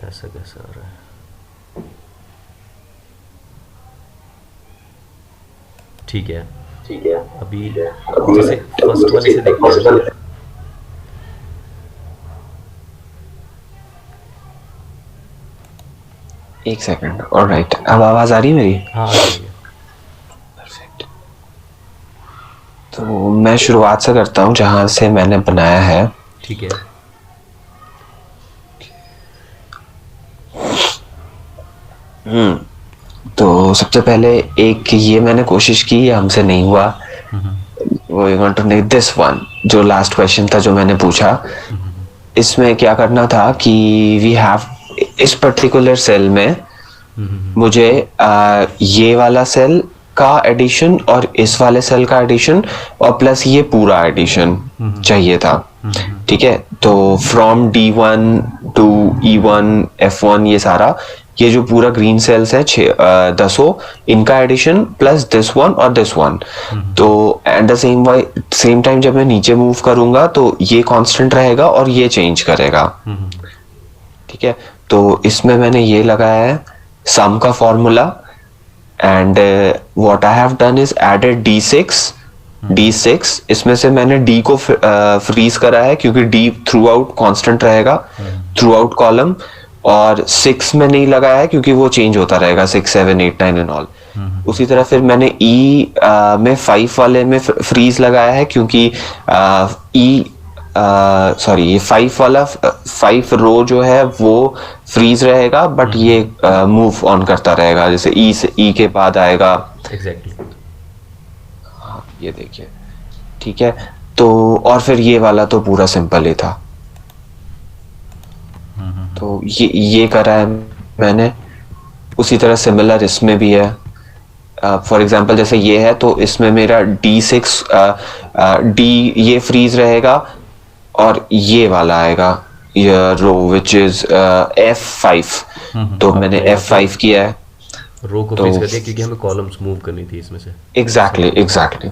ऐसा कैसा आ रहा है? ठीक है, अभी जैसे फर्स्ट वाले से देखते हैं ना। एक सेकंड। ऑलराइट, अब आवाज आ रही है मेरी? हाँ, आ रही है। परफेक्ट। तो मैं शुरुआत से करता हूँ जहां से मैंने बनाया है। ठीक है। तो सबसे पहले एक ये मैंने कोशिश की, ये हमसे नहीं हुआ। We want to need this one, जो लास्ट क्वेश्चन था जो मैंने पूछा। इसमें क्या करना था कि वी हैव, इस पर्टिकुलर सेल में मुझे ये वाला सेल का एडिशन और इस वाले सेल का एडिशन और प्लस ये पूरा एडिशन चाहिए था। ठीक है, तो from D1 to E1 F1, ये सारा, ये जो पूरा ग्रीन सेल्स है 10, इनका एडिशन प्लस दिस वन और दिस वन। तो एट द सेम टाइम जब मैं नीचे मूव करूंगा तो ये कांस्टेंट रहेगा और ये चेंज करेगा। ठीक है, तो इसमें मैंने ये लगाया है सम का formula, and what I have done is added D6। इसमें से मैंने D को फ्रीज करा है क्योंकि D थ्रू आउट कॉन्स्टेंट रहेगा थ्रू आउट कॉलम, और 6 में नहीं लगाया है क्योंकि वो चेंज होता रहेगा 6 7 8 9 एंड ऑल। उसी तरह फिर मैंने E में 5 वाले में फ्रीज लगाया है क्योंकि E सॉरी, ये 5 वाला 5 रो जो है वो फ्रीज रहेगा, बट ये मूव ऑन करता रहेगा, जैसे ई से ई के बाद आएगा। एग्जैक्टली। ये देखिए, ठीक है। तो और फिर ये वाला तो पूरा सिंपल ही था। तो ये करा है मैंने। उसी तरह सिमिलर इसमें भी है। फॉर एग्जांपल जैसे ये है तो इसमें मेरा D6 डी ये फ्रीज रहेगा और ये वाला आएगा, ये रो विच इज F5। तो मैंने आपने यहाँ पे F5 किया है। रो को तो फ्रीज कर दिया क्योंकि हमें कॉलम्स मूव करनी थी इसमें से। एग्जैक्टली।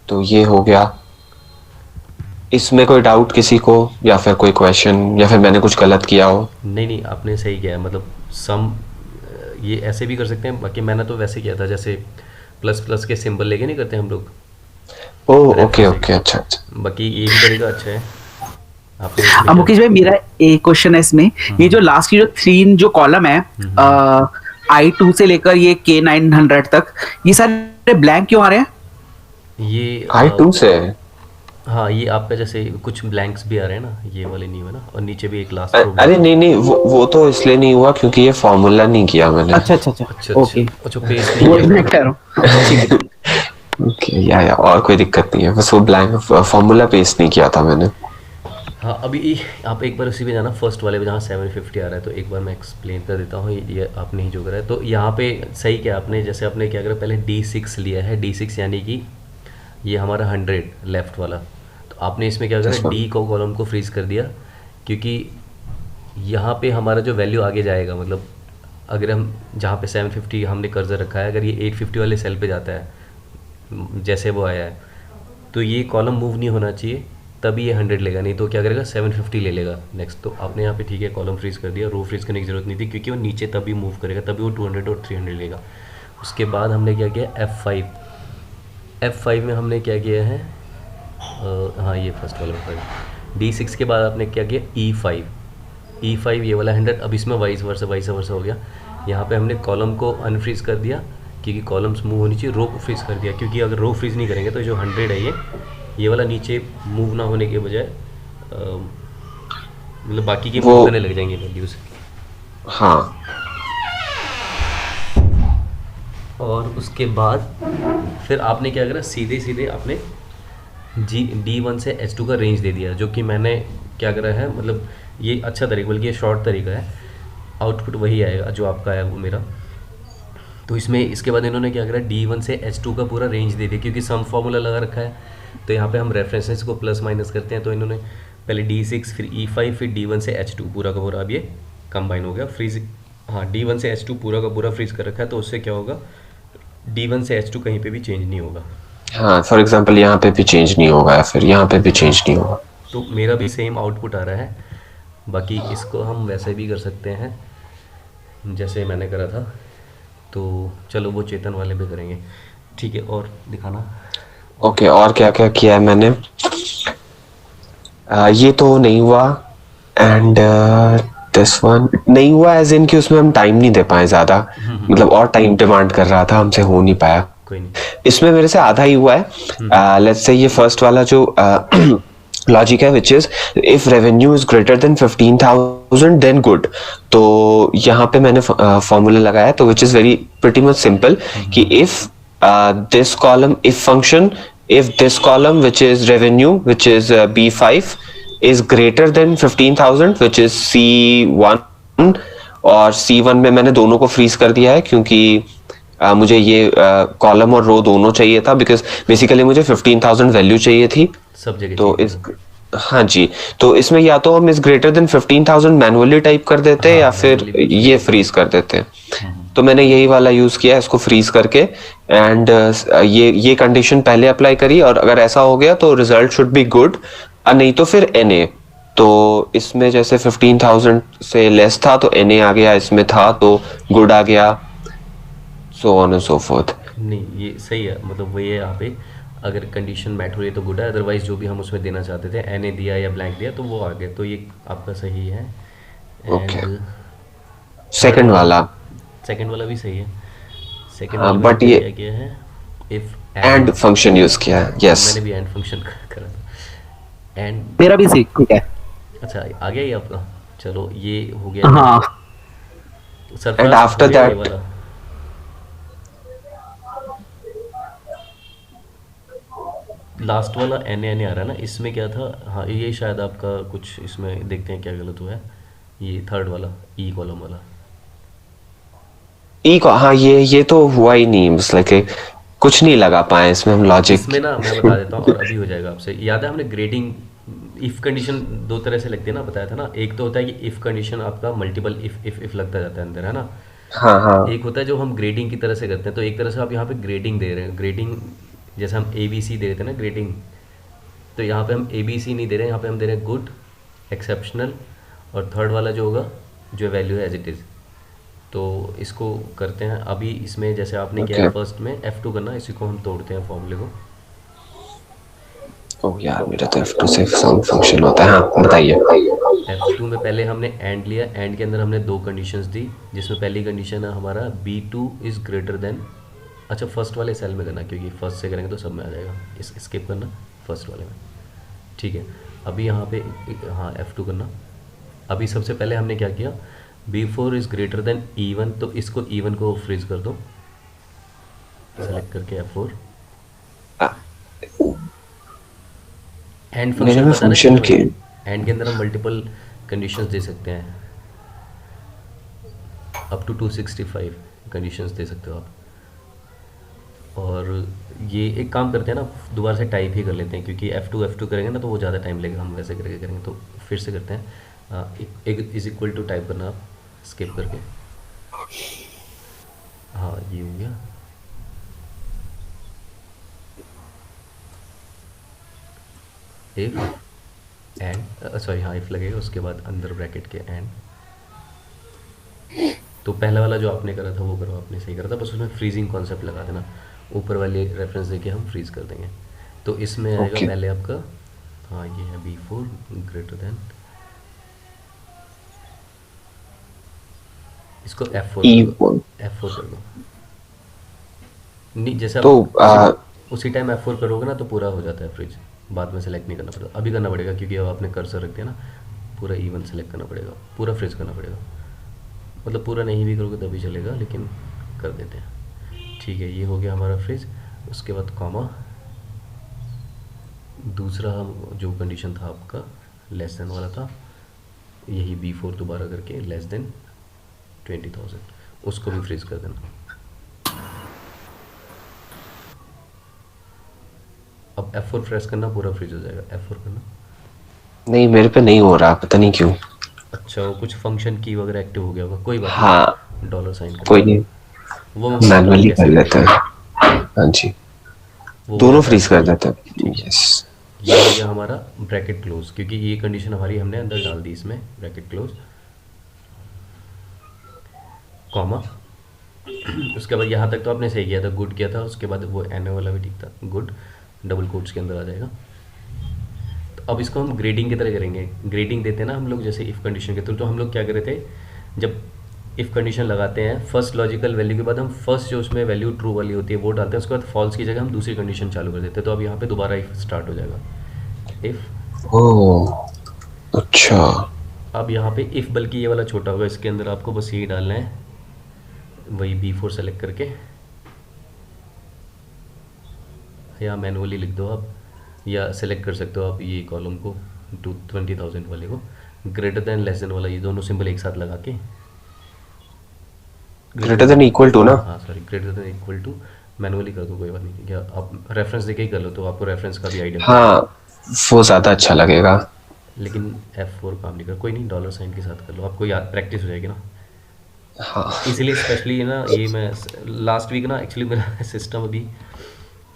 तो ये हो गया। इसमें कोई डाउट किसी को, या फिर कोई क्वेश्चन, या फिर मैंने कुछ गलत किया हो? नहीं नहीं, आपने सही किया है। मतलब सम ये ऐसे भी कर सकते हैं, बाकी मैंने तो वैसे किया था जैसे प्लस प्लस के सिंबल लेके नहीं करते हम लोग, ओह, ओके रेफरेंस ओके, लेके। अच्छा अच्छा। बाकी ये भी तरीका अच्छा है। आपने इसमें अब क्या? मुकेश भाई मेरा एक क्वेश्चन है इसमें, ये जो लास्ट की जो 3 जो कॉलम है, I2 से लेकर ये K900 तक, ये सारे ब्लैंक क्यों आ रहे हैं? ये I2 से? हाँ, ये आपका जैसे कुछ ब्लैंक्स भी आ रहे हैं ना, ये वाले नहीं हुए ना, और नीचे भी एक लास्ट रो अरे ब्लैंक है। नहीं नहीं, वो तो इसलिए नहीं हुआ क्योंकि ये फॉर्मूला नहीं किया मैंने। अच्छा अच्छा अच्छा, अच्छा अच्छा ओके, अच्छा, पेस्ट नहीं वो किया मैं आपने। कह रहा हूँ। ठीक है। ओके, या और कोई दिक्कत नहीं है, बस वो ब्लैंक फॉर्मूला पेस्ट नहीं किया था मैंने। हाँ, अभी आप एक बार उसी पे जाना, फर्स्ट वाले पे जहाँ 750 आ रहा है, तो एक बार मैं एक्सप्लेन कर देता हूँ। ये आपने ही जो करा है, तो यहाँ पे सही क्या आपने, जैसे आपने क्या करा, पहले D6 लिया है। D6 यानी कि ये हमारा 100 लेफ्ट वाला। तो आपने इसमें क्या करा, डी को कॉलम को फ्रीज कर दिया, क्योंकि यहाँ पे हमारा जो वैल्यू आगे जाएगा, मतलब अगर हम जहाँ पे 750 हमने कर्सर रखा है, अगर ये 850 वाले सेल पे जाता है जैसे वो आया है, तो ये कॉलम मूव नहीं होना चाहिए, तभी ये 100 लेगा, नहीं तो क्या करेगा 750 ले लेगा नेक्स्ट। तो आपने यहाँ पे ठीक है कॉलम फ्रीज कर दिया, रो फ्रीज करने की ज़रूरत नहीं थी क्योंकि वो नीचे तभी मूव करेगा, तभी वो 200 और 300 लेगा। उसके बाद हमने क्या किया, F5 में हमने क्या किया है, हाँ ये फर्स्ट वाला फाइव। D6 के बाद आपने क्या किया, E5 ये वाला 100। अब इसमें वाइस वर्सा हो गया। यहाँ पे हमने कॉलम को अनफ्रीज कर दिया क्योंकि कॉलम्स मूव होनी चाहिए, रो को फ्रीज कर दिया क्योंकि अगर रो फ्रीज नहीं करेंगे तो जो 100 है ये वाला नीचे मूव ना होने के बजाय मतलब बाकी की वो, मूव करने लग जाएंगे वैल्यूज़। हाँ, और उसके बाद फिर आपने क्या करा, सीधे सीधे आपने D1 से H2 का रेंज दे दिया, जो कि मैंने क्या करा है, मतलब ये अच्छा तरीका, बल्कि ये शॉर्ट तरीका है, आउटपुट वही आएगा जो आपका है वो मेरा। तो इसमें इसके बाद इन्होंने क्या करा, D1 से H2 का पूरा रेंज दे दिया क्योंकि सम फॉर्मूला लगा रखा है, तो यहाँ पे हम रेफरेंसेस को प्लस माइनस करते हैं। तो इन्होंने पहले D6 फिर E5 फिर D1 से H2 पूरा का पूरा, अब ये कंबाइन हो गया फ्रीज। हाँ, D1 से H2 पूरा का पूरा फ्रीज कर रखा है, तो उससे क्या होगा, D1 से H2 कहीं पे भी चेंज नहीं होगा। हाँ, फॉर एग्जांपल यहाँ पे भी चेंज नहीं होगा, या फिर यहाँ पे भी चेंज नहीं होगा। तो मेरा भी सेम आउटपुट आ रहा है। बाकी इसको हम वैसे भी कर सकते हैं जैसे मैंने करा था। तो चलो वो चेतन वाले पे करेंगे। ठीक है, और दिखाना। और ओके, और क्या क्या किया है मैंने? ये तो नहीं हुआ, एंड दिस वन नहीं हुआ, एज इन कि उसमें हम टाइम नहीं दे पाए ज्यादा, मतलब और टाइम डिमांड कर रहा था, हमसे हो नहीं पाया। कोई नहीं। इसमें मेरे से आधा ही हुआ है। लेट्स से ये फर्स्ट वाला जो लॉजिक है, which is if revenue is greater than 15,000 then good. तो यहाँ पे मैंने फॉर्मूला लगाया, तो which is very pretty much simple, कि if this column if function, if this column which is revenue, which is B5, is greater than 15,000, which is C1, और C1 में मैंने दोनों को फ्रीज कर दिया है, क्योंकि मुझे ये कॉलम और रो दोनों चाहिए था, बिकॉज बेसिकली मुझे 15,000 वैल्यू चाहिए थी। सब जगह तो चाहिए इस था। हाँ जी, तो इसमें या तो हम इस ग्रेटर देन 15,000 मैनुअली टाइप कर देते हैं, हाँ, या फिर मैनुअली भी ये फ्रीज कर देते हैं। तो मैंने यही वाला यूज किया, इसको फ्रीज करके, एंड ये कंडीशन पहले अप्लाई करी, और अगर ऐसा हो गया तो रिजल्ट शुड बी गुड, नहीं तो फिर NA। तो इसमें जैसे 15,000 से लेस था तो NA आ गया, इसमें था तो गुड आ गया, so on and so fourth. नहीं, ये सही है, मतलब वही है यहाँ पे, अगर कंडीशन मैट हो रही है तो गुड है, अदरवाइज जो भी हम उसमें देना चाहते थे NA दिया या ब्लैंक दिया तो वो आ गया, तो ये आपका सही है। ओके, एंड सेकंड वाला, सेकंड वाला भी सही है। सेकंड वाले में बट हमने ये क्या किया है, इफ एंड फंक्शन यूज किया है। यस, मैंने भी एंड फंक्शन करा था। एंड मेरा भी सही, ठीक है। अच्छा, आ गया ये आपका। चलो ये हो गया। हाँ, सरफराज एंड हो आफ्टर गया ये दैट वाला। लास्ट वाला NA आ रहा है ना, इसमें क्या था, हाँ ये शायद आपका कुछ इसमें देखते हैं क्या गलत हुआ है। ये थर्ड वाला ई कॉलम वाला। ई को, हाँ ये तो हुआ ही नहीं, बस लाइक कुछ नहीं लगा पाए इसमें हम लॉजिक। इसमें ना मैं बता देता हूँ, और अभी हो जाएगा आपसे। याद है हमने ग्रेडिंग इफ़ कंडीशन दो तरह से लगती है ना, बताया था ना। एक तो होता है कि इफ़ कंडीशन आपका मल्टीपल इफ़ लगता जाता है अंदर, है ना। हाँ हाँ, एक होता है जो हम ग्रेडिंग की तरह से करते हैं, तो एक तरह से आप यहाँ पे ग्रेडिंग दे रहे हैं। ग्रेडिंग जैसे हम ABC दे रहे थे ना ग्रेडिंग, तो यहाँ पे हम ABC नहीं दे रहे हैं, यहाँ पे हम दे रहे हैं गुड, एक्सेप्शनल, और थर्ड वाला जो होगा जो वैल्यू है एज इट इज़। तो इसको करते हैं अभी। इसमें जैसे आपने किया ओके। है फर्स्ट में F2 करना, इसी को हम तोड़ते हैं फॉर्मूले को। ओ यार, मेरा तो F2 से साउंड फंक्शन होता है। हाँ बताइए। F2 में पहले हमने एंड लिया, एंड के अंदर हमने दो कंडीशंस दी, जिसमें पहली कंडीशन है हमारा B2 इज़ ग्रेटर देन, अच्छा फर्स्ट वाले सेल में करना, क्योंकि फर्स्ट से करेंगे तो सब में आ जाएगा, इस स्किप करना फर्स्ट वाले में। ठीक है, अभी यहाँ पे हाँ F2 करना। अभी सबसे पहले हमने क्या किया, B4 is greater than E1, तो इसको E1 को फ्रीज कर दो, सेलेक्ट करके F4। एंड मेरे फंक्शन में पता है ना फंक्शन कितना की है? एंड के अंदर हम मल्टीपल कंडीशंस दे सकते हैं, अप टू 265 कंडीशंस दे सकते हो आप। और ये एक काम करते हैं ना, दोबारा से टाइप ही कर लेते हैं, क्योंकि F2 करेंगे ना तो वो ज़्यादा टाइम लगेगा, हम वैसे करके करेंगे। तो फिर से करते हैं, एक इज इक्वल टू टाइप करना आप स्किप करके। हाँ ये हो गया। इफ एंड सॉरी, हाँ इफ लगेगा, उसके बाद अंदर ब्रैकेट के एंड। तो पहला वाला जो आपने करा था वो करो, आपने सही करा था, बस उसमें फ्रीजिंग कॉन्सेप्ट लगा देना, ऊपर वाले रेफरेंस देके हम फ्रीज कर देंगे। तो इसमें आएगा ओके। पहले आपका, हाँ ये है B4 ग्रेटर देन, इसको F4 कर दो, E1। F4 कर दो। नहीं जैसे तो आप उसी टाइम F4 करोगे ना तो पूरा हो जाता है फ्रिज, बाद में सेलेक्ट नहीं करना पड़ता, अभी करना पड़ेगा, क्योंकि अब आपने कर्सर रख दिया ना, पूरा E1 सेलेक्ट करना पड़ेगा, पूरा फ्रिज करना पड़ेगा। मतलब पूरा नहीं भी करोगे तभी चलेगा, लेकिन कर देते हैं। ठीक है, ये हो गया हमारा फ्रिज। उसके बाद कॉमा, दूसरा हम जो कंडीशन था आपका लेस देन वाला था, यही B4 दोबारा करके लेस देन 20,000, उसको भी फ्रीज कर देना। अब F4 प्रेस करना, पूरा फ्रीज हो जाएगा। F4 करना। नहीं, मेरे पे नहीं हो रहा, पता नहीं क्यों। अच्छा, वो कुछ फंक्शन की वगैरह एक्टिव हो गया होगा, कोई बात हाँ, नहीं, डॉलर साइन कर कोई नहीं, वो मैं बताता हूँ मैनुअली कैसे कर करेंगे। लेते हैं। हाँ जी, वो दोनों वाला फ्रीज ट्राई कर करो। देते हैं। ठीक है, यस। ये हो गया हमारा ब्रैकेट क्लोज, क्योंकि ये कंडीशन हमारी हमने अंदर डाल दी इसमें, ब्रैकेट क्लोज कॉमा। उसके बाद यहाँ तक तो आपने सही किया था, गुड किया था, उसके बाद वो एन वाला भी ठीक था, गुड डबल कोट्स के अंदर आ जाएगा। तो अब इसको हम ग्रेडिंग की तरह करेंगे। ग्रेडिंग देते हैं ना हम लोग जैसे इफ़ कंडीशन के थ्रू, तो हम लोग क्या कर रहे थे, जब इफ़ कंडीशन लगाते हैं फर्स्ट लॉजिकल वैल्यू के बाद हम फर्स्ट जो उसमें वैल्यू ट्रू वाली होती है वो डालते हैं, उसके बाद फॉल्स की जगह हम दूसरी कंडीशन चालू कर देते हैं। तो अब यहाँ पे दोबारा इफ़ स्टार्ट हो जाएगा, इफ़। ओह, अच्छा। अब यहाँ पे इफ़ बल्कि ये वाला छोटा होगा, इसके अंदर आपको बस यही डालना है, वही B4 सेलेक्ट करके, या मैनुअली लिख दो आप, या सेलेक्ट कर सकते हो आप ये कॉलम को 20,000 वाले को, ग्रेटर देन लेस देन वाला, ये दोनों सिंबल एक साथ लगा के, ग्रेटर देन इक्वल टू ना? हाँ sorry, greater than equal to manually कर दो, कोई बात नहीं। क्या आप रेफरेंस देके ही कर लो तो आपको रेफरेंस का भी आइडिया। हाँ, वो ज्यादा अच्छा लगेगा। लेकिन F4 काम नहीं कर, कोई नहीं, डॉलर साइन के साथ कर लो, आपको याद प्रैक्टिस हो जाएगी ना। हाँ, इसीलिए स्पेशली ना ये मैं लास्ट वीक ना एक्चुअली मेरा सिस्टम अभी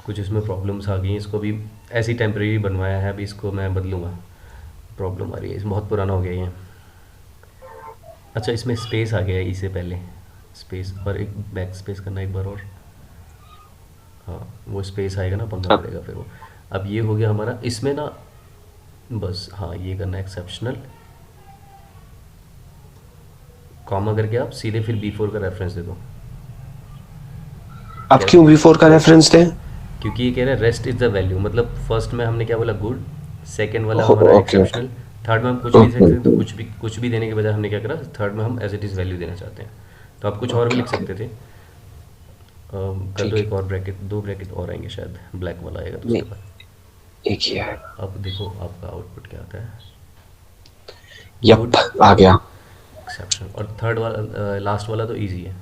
कुछ इसमें प्रॉब्लम्स आ गई हैं, इसको भी ऐसी टेम्प्रेरी बनवाया है, अभी इसको मैं बदलूँगा, प्रॉब्लम आ रही है, इसमें बहुत पुराना हो गया ये। अच्छा इसमें स्पेस आ गया है इससे पहले, स्पेस और एक बैक स्पेस करना एक बार और, हाँ वो स्पेस आएगा ना, पंगा अब पड़ेगा फिर वो। अब ये हो गया हमारा, इसमें ना बस हाँ ये करना एक्सेप्शनल कॉमा करके आप सीधे फिर B4 का रेफरेंस दे दो। अब क्या, क्यों B4 का रेफरेंस दें? क्योंकि ये कह रहा है रेस्ट इज़ द वैल्यू, मतलब फर्स्ट में हमने क्या बोला गुड, सेकंड वाला ओके, हमारा ओके, एक्सेप्शनल, थर्ड में हम कुछ भी दे ओके, सकते हैं, तो कुछ भी देने के बजाय हमने क्या करा, थर्ड में हम एज इट इज़ वैल्यू देना चाहते हैं। तो आप कुछ और भी ओके, लिख ओके, सकते थे। कर दो ठीक है। एक और ब्रैकेट, दो ब्रैकेट और आएंगे शायद, ब्लैक वाला आएगा तो नहीं, उसके बाद। एक ही है। अब देखो आपका आउटपुट क्या आता है, यप, गुड आ गया। एक्सेप्शन, और थर्ड वाला लास्ट वाला तो इजी है,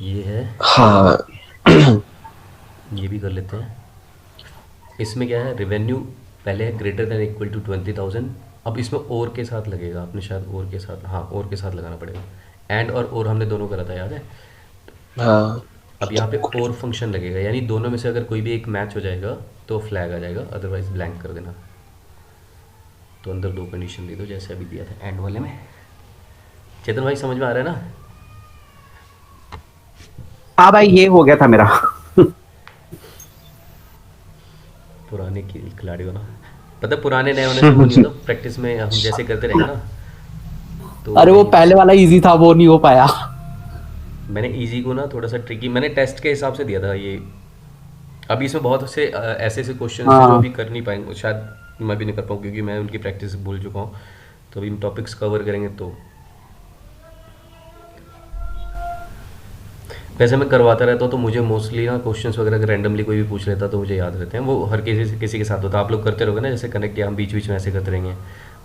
ये है, हाँ। ये भी कर लेते हैं। इसमें क्या है, रेवेन्यू पहले है ग्रेटर देन इक्वल टू 20,000, अब इसमें और के साथ लगेगा, आपने शायद और के साथ, हाँ और के साथ लगाना पड़ेगा, एंड और हमने दोनों करा था याद है। हाँ, अब यहाँ पे और फंक्शन लगेगा, यानी दोनों में से अगर कोई भी एक मैच हो जाएगा तो फ्लैग आ जाएगा, अदरवाइज ब्लैंक कर देना। तो अंदर दो कंडीशन दे दो जैसे अभी दिया था एंड वाले में। चेतन भाई समझ में आ रहा है ना? हाँ भाई, ये हो गया था मेरा। पुराने की खिलाड़ी हो ना, पता है, पुराने नए होने से वो नहीं होता, प्रैक्टिस में हम जैसे करते रहेंगे ना तो अरे वो कहीं। पहले वाला इजी था, वो नहीं हो पाया। मैंने इजी को ना थोड़ा सा ट्रिकी, मैंने टेस्ट के हिसाब से दिया था ये। अभी इसमें बहुत से ऐसे ऐसे क्वेश्चन हैं जो हाँ, अभी कर नहीं पाएंगे, शायद मैं भी नहीं कर पाऊँ क्योंकि मैं उनकी प्रैक्टिस भूल चुका हूँ। तो अभी हम टॉपिक्स कवर करेंगे तो, वैसे मैं करवाता रहता हूँ तो मुझे मोस्टली ना क्वेश्चंस वगैरह अगर रैंडमली कोई भी पूछ लेता तो मुझे याद रहते हैं, वो हर किसी के साथ होता है। आप लोग करते रहोगे ना जैसे कनेक्ट, या हम बीच बीच में ऐसे करते रहेंगे,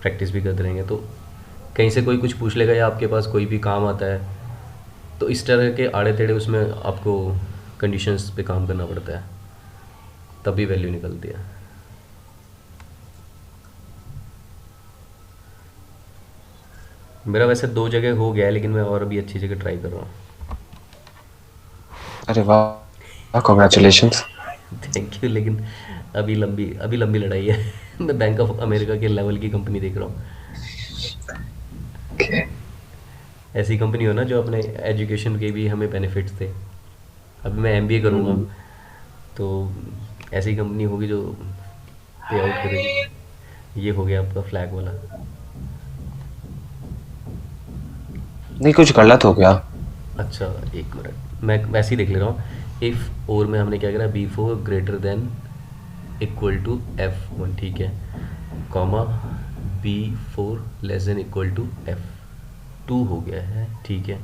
प्रैक्टिस भी करते रहेंगे, तो कहीं से कोई कुछ पूछ लेगा या आपके पास कोई भी काम आता है तो इस तरह के आड़े टेढ़े उसमें आपको कंडीशंस पे काम करना पड़ता है, तभी वैल्यू निकलती है। मेरा वैसे 2 जगह हो गया है लेकिन मैं और भी अच्छी जगह ट्राई कर रहा हूँ। अरे वाह, कॉन्ग्रेचुलेशंस। थैंक यू, लेकिन अभी लंबी लड़ाई है। मैं बैंक ऑफ अमेरिका के लेवल की कंपनी देख रहा हूँ, ऐसी कंपनी हो ना जो अपने एजुकेशन के भी हमें बेनिफिट्स थे। अभी मैं एमबीए करूँगा तो ऐसी कंपनी होगी जो पे आउट करेगी। ये हो गया आपका फ्लैग वाला। नहीं, कुछ गलत हो गया। अच्छा एक मिनट, मैं वैसे ही देख ले रहा हूँ। इफ़ और में हमने क्या करा, B4 greater than equal to F1, ठीक है, comma B4 less than equal to F2 हो गया है, ठीक है।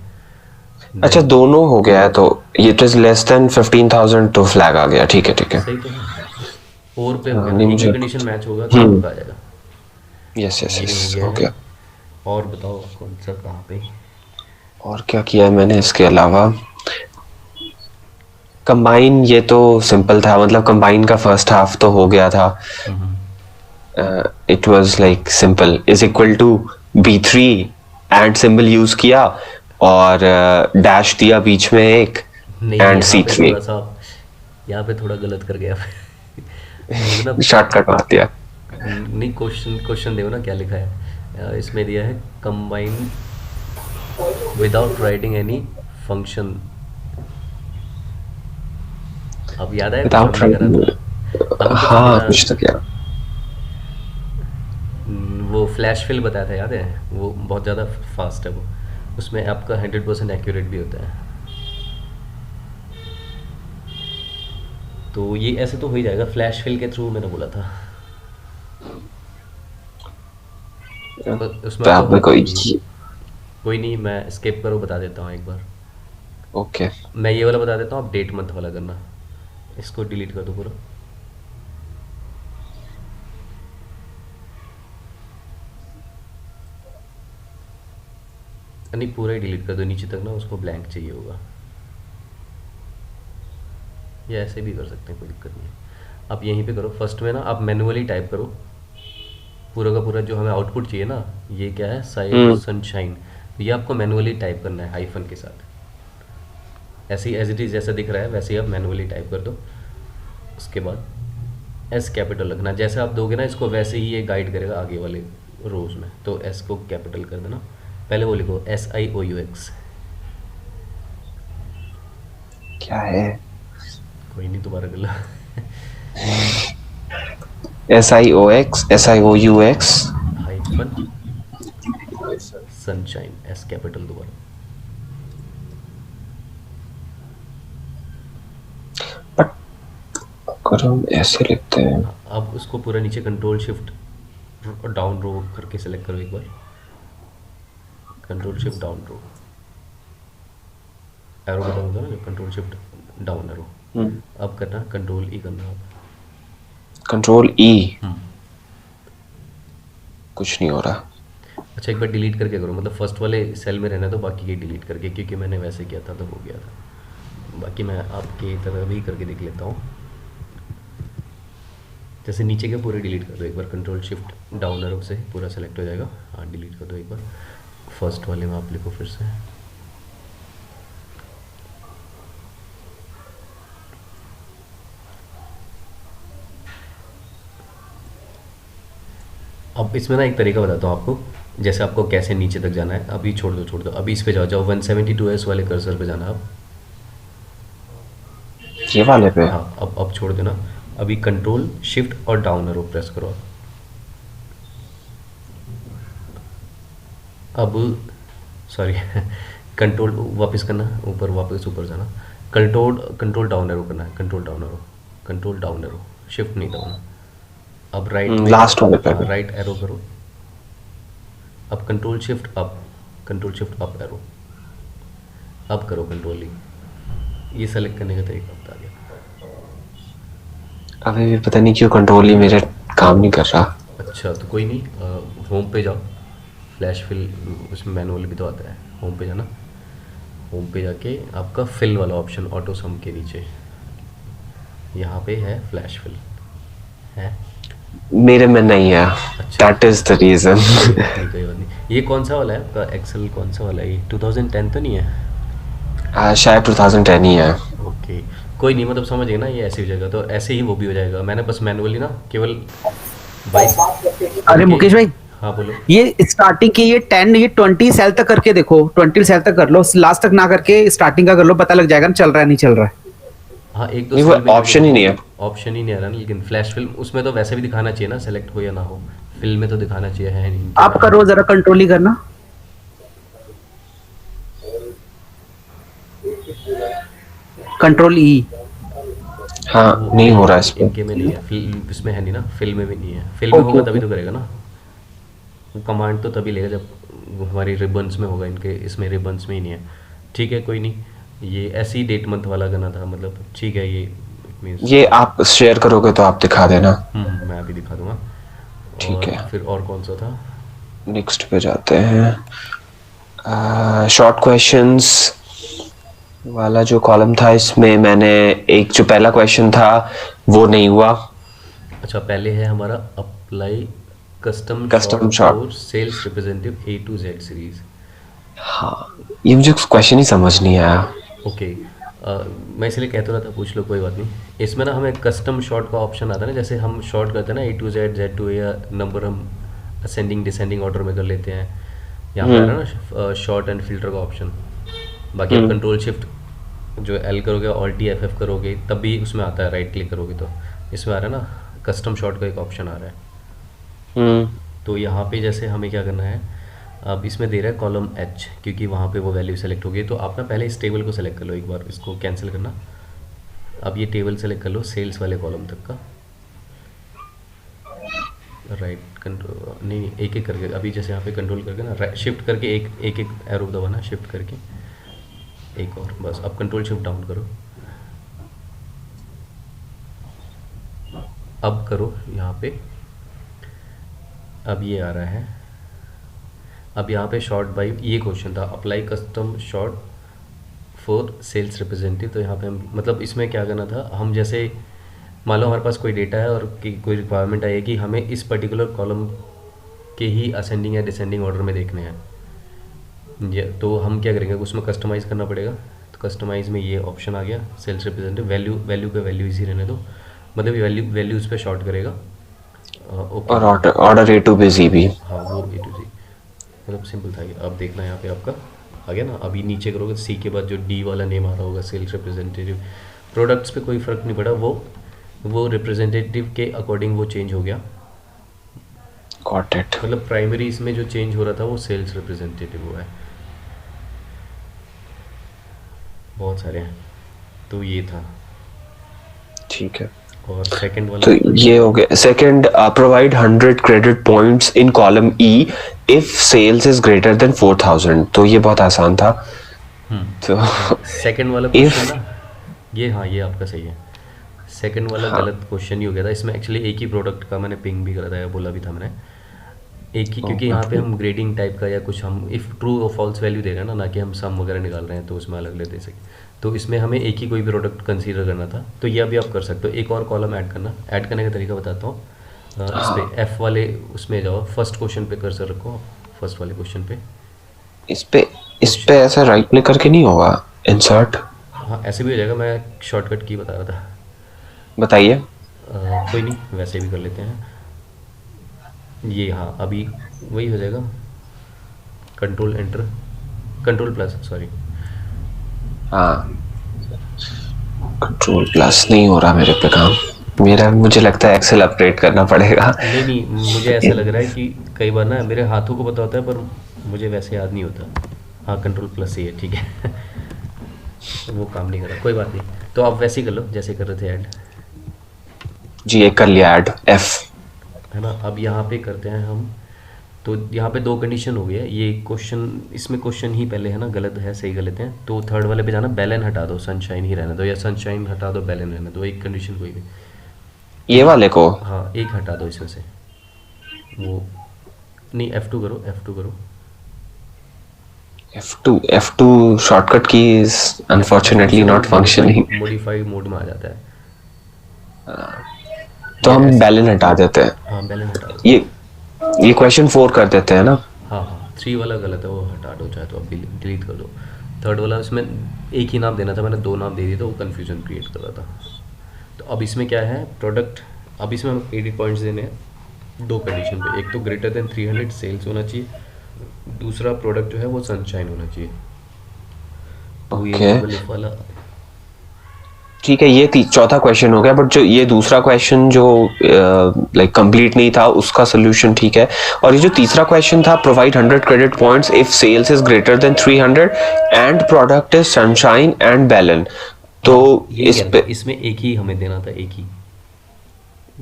अच्छा, देन दोनों हो गया है तो ये इट इज लेस देन 15,000 तो फ्लैग आ गया। ठीक है, ठीक है। सही तो है, और पे हो हाँ, गया ना, नहीं एक भी मुझे। कंडीशन मैच होगा तो आपका आ जाएगा। यस, यस, ये हो यस, गया हो है। गया। और बताओ कौन सा कहाँ पे? और क्या किया है मैंने इसके अलावा? कंबाइन, ये तो सिंपल था, मतलब कंबाइन का फर्स्ट हाफ तो हो गया था। It was like simple, is equal to B3 and symbol use किया और डैश दिया बीच में एक नहीं एंड यहाँ पे C3। थोड़ा सा, यहाँ पे थोड़ा गलत कर गया। देखो ना, शॉर्टकट मार दिया। नहीं, क्वेश्चन क्वेश्चन देखो ना क्या लिखा है। इसमें दिया है combine without writing any function. अब याद आया कुछ विदाउट हमने करा राइटिंग। था? अभी कुछ हाँ, बिना कुछ तो क्या। वो फ्लैश फिल बताया था, याद है? वो बहुत ज़्यादा फास्ट है वो, उसमें आपका 100% एक्यूरेट भी होता है। तो ये ऐसे तो हो ही जाएगा, फ्लैश फिल के थ्रू मैंने बोला था। उसमें तो आपका आप मेरे हो को जाएगी। कोई नहीं, मैं स्किप करो बता देता हूँ एक बार। ओके। मैं ये वाला बता देता हूँ, आप डेट मंथ वाला करना। इसको डिलीट कर दो पूरा। नहीं, पूरा ही डिलीट कर दो नीचे तक ना, उसको ब्लैंक चाहिए होगा। या ऐसे भी कर सकते हैं, कोई दिक्कत नहीं है। आप यहीं पे करो, फर्स्ट में ना आप मैनुअली टाइप करो पूरा का पूरा जो हमें आउटपुट चाहिए ना। ये क्या है, साइड हम्म। सनशाइन। ये आपको मैनुअली टाइप करना है हाइफन के साथ। ऐसे ही एज इट इज़ जैसा दिख रहा है वैसे ही आप मैनुअली टाइप कर दो। उसके बाद एस कैपिटल रखना, जैसे आप दोगे ना इसको वैसे ही ये गाइड करेगा आगे वाले रोज में। तो एस को कैपिटल कर देना। पहले वो लिखो SIOUX। क्या है? कोई नहीं, दोबारा कर लो। SIOX SIOUX। Hyphen sunshine, S capital दोबारा। बट अगर हम ऐसे लिखते हैं। हाँ, अब उसको पूरा नीचे कंट्रोल शिफ्ट डाउन रो करके सेलेक्ट करो एक बार। कंट्रोल शिफ्ट डाउन रो, एरो बटन होता है ना, कंट्रोल शिफ्ट डाउन एरो। अब करना कंट्रोल ई करना अब। कंट्रोल ई। कुछ नहीं हो रहा। अच्छा, एक बार डिलीट करके करो, मतलब फर्स्ट वाले सेल में रहना तो बाकी के डिलीट करके, क्योंकि मैंने वैसे किया था तो हो गया था। बाकी मैं आपकी तरह भी करके देख लेता हूँ। जैसे नीचे के पूरे डिलीट कर दो एक बार, कंट्रोल शिफ्ट डाउन एरो से पूरा सेलेक्ट हो जाएगा। हाँ, डिलीट कर दो एक बार। फर्स्ट वाले में आप लिखो फिर से। अब इसमें ना एक तरीका बताता हूँ आपको, जैसे आपको कैसे नीचे तक जाना है। अभी छोड़ दो छोड़ दो, अभी इस पे जाओ जाओ 172S वाले कर्सर पे जाना आप। ये वाले पे। हाँ, अब छोड़ देना। अभी कंट्रोल शिफ्ट और डाउन एरो प्रेस करो अब। सॉरी, कंट्रोल वापस करना, ऊपर वापस ऊपर जाना। कंट्रोल कंट्रोल डाउन एरो करना है, control down arrow, control down arrow, shift नहीं दबाना। अब राइट में, लास्ट वाले पे हाँ भी। राइट एरो करो। अब control shift up, control shift up arrow. अब करो कंट्रोल ई। ये सेलेक्ट करने का तरीका बता दिया। अभी भी पता नहीं क्यों कंट्रोल ही मेरे काम नहीं कर रहा। अच्छा, तो कोई नहीं, होम पे जाओ। फ्लैश फिल उसमें मैनुअल भी तो आता है। होम पे जाना, होम पे जाके आपका फिल वाला ऑप्शन ऑटो सम के नीचे यहाँ पे है फ्लैश फिल है। मेरे में नहीं है। अच्छा, दैट इज द रीजन। कोई बात नहीं कोई बात नहीं। ये कौन सा वाला है आपका एक्सेल, कौन सा वाला है ये? 2010 तो नहीं है? शायद 2010 ही है। ओके, कोई नहीं, मतलब समझ गए ना, ये ऐसी हो जाएगा तो ऐसे ही वो भी हो जाएगा। मैंने बस मैनुअली ना केवल 22 अरे करके। मुकेश भाई, हाँ बोलो। ये स्टार्टिंग की ये 10 ये 20 सेल तक करके देखो, 20 सेल तक कर लो, लास्ट तक ना करके स्टार्टिंग का कर लो, पता लग जाएगा ना चल रहा है नहीं चल रहा है। हाँ, एक दो नहीं, वो सेल में करके ऑप्शन ही नहीं देखो। है। ऑप्शन ही नहीं आ रहा ना, लेकिन फ्लैश फिल्म उसमें तो वैसे भी दिखाना चाहिए ना, सेलेक्ट हो या ना हो। फिल्म में तो दिखाना चाहिए, है नहीं तो आप है करो नहीं। जरा, कंट्रोल ही करना, कंट्रोल ई। हाँ, वो नहीं हो ये रहा इस पे। इनके में नहीं है, फिल्म इसमें है नहीं ना, फिल्म में भी नहीं है। फिल्म में ओके होगा तभी ओके। तो करेगा ना। वो कमांड तो तभी लेगा जब वो हमारी रिबन्स में होगा, इनके इसमें रिबन्स में ही नहीं है। ठीक है, कोई नहीं। ये ऐसे ही डेट मंथ वाला करना था, मतलब ठीक है। ये मीन्स ये आप शेयर करोगे तो आप दिखा देना। मैं अभी दिखा दूंगा। ठीक और है। फिर और कौन सा था? नेक्स्ट पे जाते हैं। शॉर्ट क्वेश्चंस वाला जो कॉलम था, इसमें मैंने एक जो पहला क्वेश्चन था वो नहीं हुआ। अच्छा, पहले है हमारा apply custom custom shot short. For sales representative A to Z series. हाँ, ये मुझे क्वेश्चन ही समझ नहीं आया। ओके, मैं इसलिए कहता रहा था, पूछ लो कोई बात नहीं। इसमें ना हमें कस्टम शॉर्ट का ऑप्शन आता है ना, जैसे हम शॉर्ट करते हैं ना A to Z, Z to A, या नंबर हम असेंडिंग डिसेंडिंग ऑर्डर में कर लेते हैं। यहाँ पे आ रहा है ना शॉर्ट एंड फिल्टर का ऑप्शन। बाकी आप कंट्रोल शिफ्ट जो L करोगे, Alt+F करोगे तब भी उसमें आता है, राइट क्लिक करोगे तो इसमें आ रहा है ना कस्टम शॉर्ट का एक ऑप्शन आ रहा है। तो यहाँ पे जैसे हमें क्या करना है, अब इसमें दे रहा है कॉलम H, क्योंकि वहाँ पे वो वैल्यू सेलेक्ट होगी। तो आप ना पहले इस टेबल को सेलेक्ट कर लो, एक बार इसको कैंसिल करना। अब ये टेबल सेलेक्ट कर लो सेल्स वाले कॉलम तक का, राइट कंट्रोल नहीं एक एक करके। अभी जैसे यहाँ पे कंट्रोल करके ना शिफ्ट करके एक एक एरो दबाना, शिफ्ट करके एक और, बस। अब कंट्रोल शिफ्ट डाउन करो, अब करो यहाँ पे, अब ये आ रहा है। अब यहाँ पे शॉर्ट बाई, ये क्वेश्चन था apply custom short for sales representative. तो यहाँ पे हम मतलब इसमें क्या करना था, हम जैसे मान लो हमारे पास कोई डेटा है और कोई रिक्वायरमेंट आई है कि हमें इस पर्टिकुलर कॉलम के ही असेंडिंग या डिसेंडिंग ऑर्डर में देखने हैं, तो हम क्या करेंगे, उसमें कस्टमाइज़ करना पड़ेगा। तो कस्टमाइज़ में ये ऑप्शन आ गया सेल्स रिप्रेजेंटेटिव, वैल्यू पे वैल्यू इजी रहने दो, मतलब ये वैल्यूज़ पे शॉर्ट करेगा। ओके, और order A to B Z भी। हाँ वो A to Z, मतलब सिंपल था ये। अब देखना यहाँ पे आपका आ गया ना। अभी नीचे करोगे C के बाद जो D वाला नेम आ रहा होगा सेल्स रिप्रेजेंटेटिव, प्रोडक्ट्स पे कोई फ़र्क नहीं पड़ा, वो रिप्रेजेंटेटिव के अकॉर्डिंग वो चेंज हो गया। Got it. मतलब प्राइमरी इसमें जो चेंज हो रहा था वो सेल्स रिप्रेजेंटेटिव हुआ है। बहुत सारे हैं, तो ये था। ठीक है, और सेकंड वाला तो ये हो गया। Second, provide 100 credit points in column E if sales is greater than 4000। तो ये बहुत आसान था। तो सेकंड वाला क्वेश्चन ना, ये हाँ ये आपका सही है। सेकंड वाला गलत क्वेश्चन ही हो गया था। इसमें एक्चुअली एक ही प्रोडक्ट का मैंने पिंग भी करा था या बोला भी था मैंने एक ही, क्योंकि यहाँ पे हम ग्रेडिंग टाइप का या कुछ हम इफ़ ट्रू और फॉल्स वैल्यू दे रहे हैं ना कि हम सम वगैरह निकाल रहे हैं, तो उसमें अलग ले दे सके। तो इसमें हमें एक ही कोई भी प्रोडक्ट कंसीडर करना था, तो ये अभी आप कर सकते हो। एक और कॉलम ऐड करना, ऐड करने का तरीका बताता हूँ। इस पे F वाले उसमें जाओ, फर्स्ट क्वेश्चन पे कर्सर रखो, फर्स्ट वाले क्वेश्चन पे। इस पे ऐसा राइट क्लिक करके नहीं होगा इंसर्ट? हाँ ऐसे भी हो जाएगा, मैं शॉर्टकट की बता रहा था। बताइए। कोई नहीं, वैसे भी कर लेते हैं ये। हाँ अभी वही हो जाएगा, control enter, control plus, sorry. हाँ, कंट्रोल प्लस नहीं हो रहा मेरे पे काम। मेरा मुझे लगता है एक्सेल अपडेट करना पड़ेगा। नहीं मुझे ऐसा लग रहा है कि कई बार ना मेरे हाथों को पता होता है पर मुझे वैसे याद नहीं होता। हाँ कंट्रोल प्लस ही है, ठीक है। वो काम नहीं कर रहा, कोई बात नहीं। तो आप वैसे ही कर लो जैसे कर रहे थे ऐड। जी एक कर लिया ऐड, F है ना। अब यहाँ पे करते हैं हम, तो यहाँ पे दो कंडीशन हो गई है। ये क्वेश्चन, इसमें क्वेश्चन ही पहले है ना, गलत है सही गलत है। तो थर्ड वाले पे जाना, बैलेंस हटा दो सनशाइन ही रहने दो, या सनशाइन हटा दो बैलेंस रहने दो, एक कंडीशन कोई भी। ये वाले को हाँ एक हटा दो इसमें से, वो नहीं F2 करो, F2 करो। F2 शॉर्टकट की is unfortunately not functioning. Modify mode में आ जाता है। तो हम बैलेंस हटा देते हैं। हाँ बैलेंस हटा दो। ये क्वेश्चन 4 कर देते हैं ना। हाँ 3 वाला गलत है, वो हटा दो चाहे तो, अब डिलीट कर दो। थर्ड वाला इसमें एक ही नाम देना था, मैंने 2 नाम दे दिए तो वो कन्फ्यूजन क्रिएट कर रहा था। तो अब इसमें क्या है, प्रोडक्ट, अब इसमें हम 80 पॉइंट्स देने हैं 2 कंडीशन पे। एक तो ग्रेटर देन 300 सेल्स होना चाहिए, दूसरा प्रोडक्ट जो है वो सनशाइन होना चाहिए। तो ये वाला ठीक है। ये चौथा क्वेश्चन हो गया, बट जो ये दूसरा क्वेश्चन जो लाइक कंप्लीट नहीं था उसका सोल्यूशन ठीक है। और ये जो तीसरा क्वेश्चन था, provide 100 credit points if sales is greater than 300 and product is sunshine and balance. तो इसमें एक ही हमें देना था, एक ही।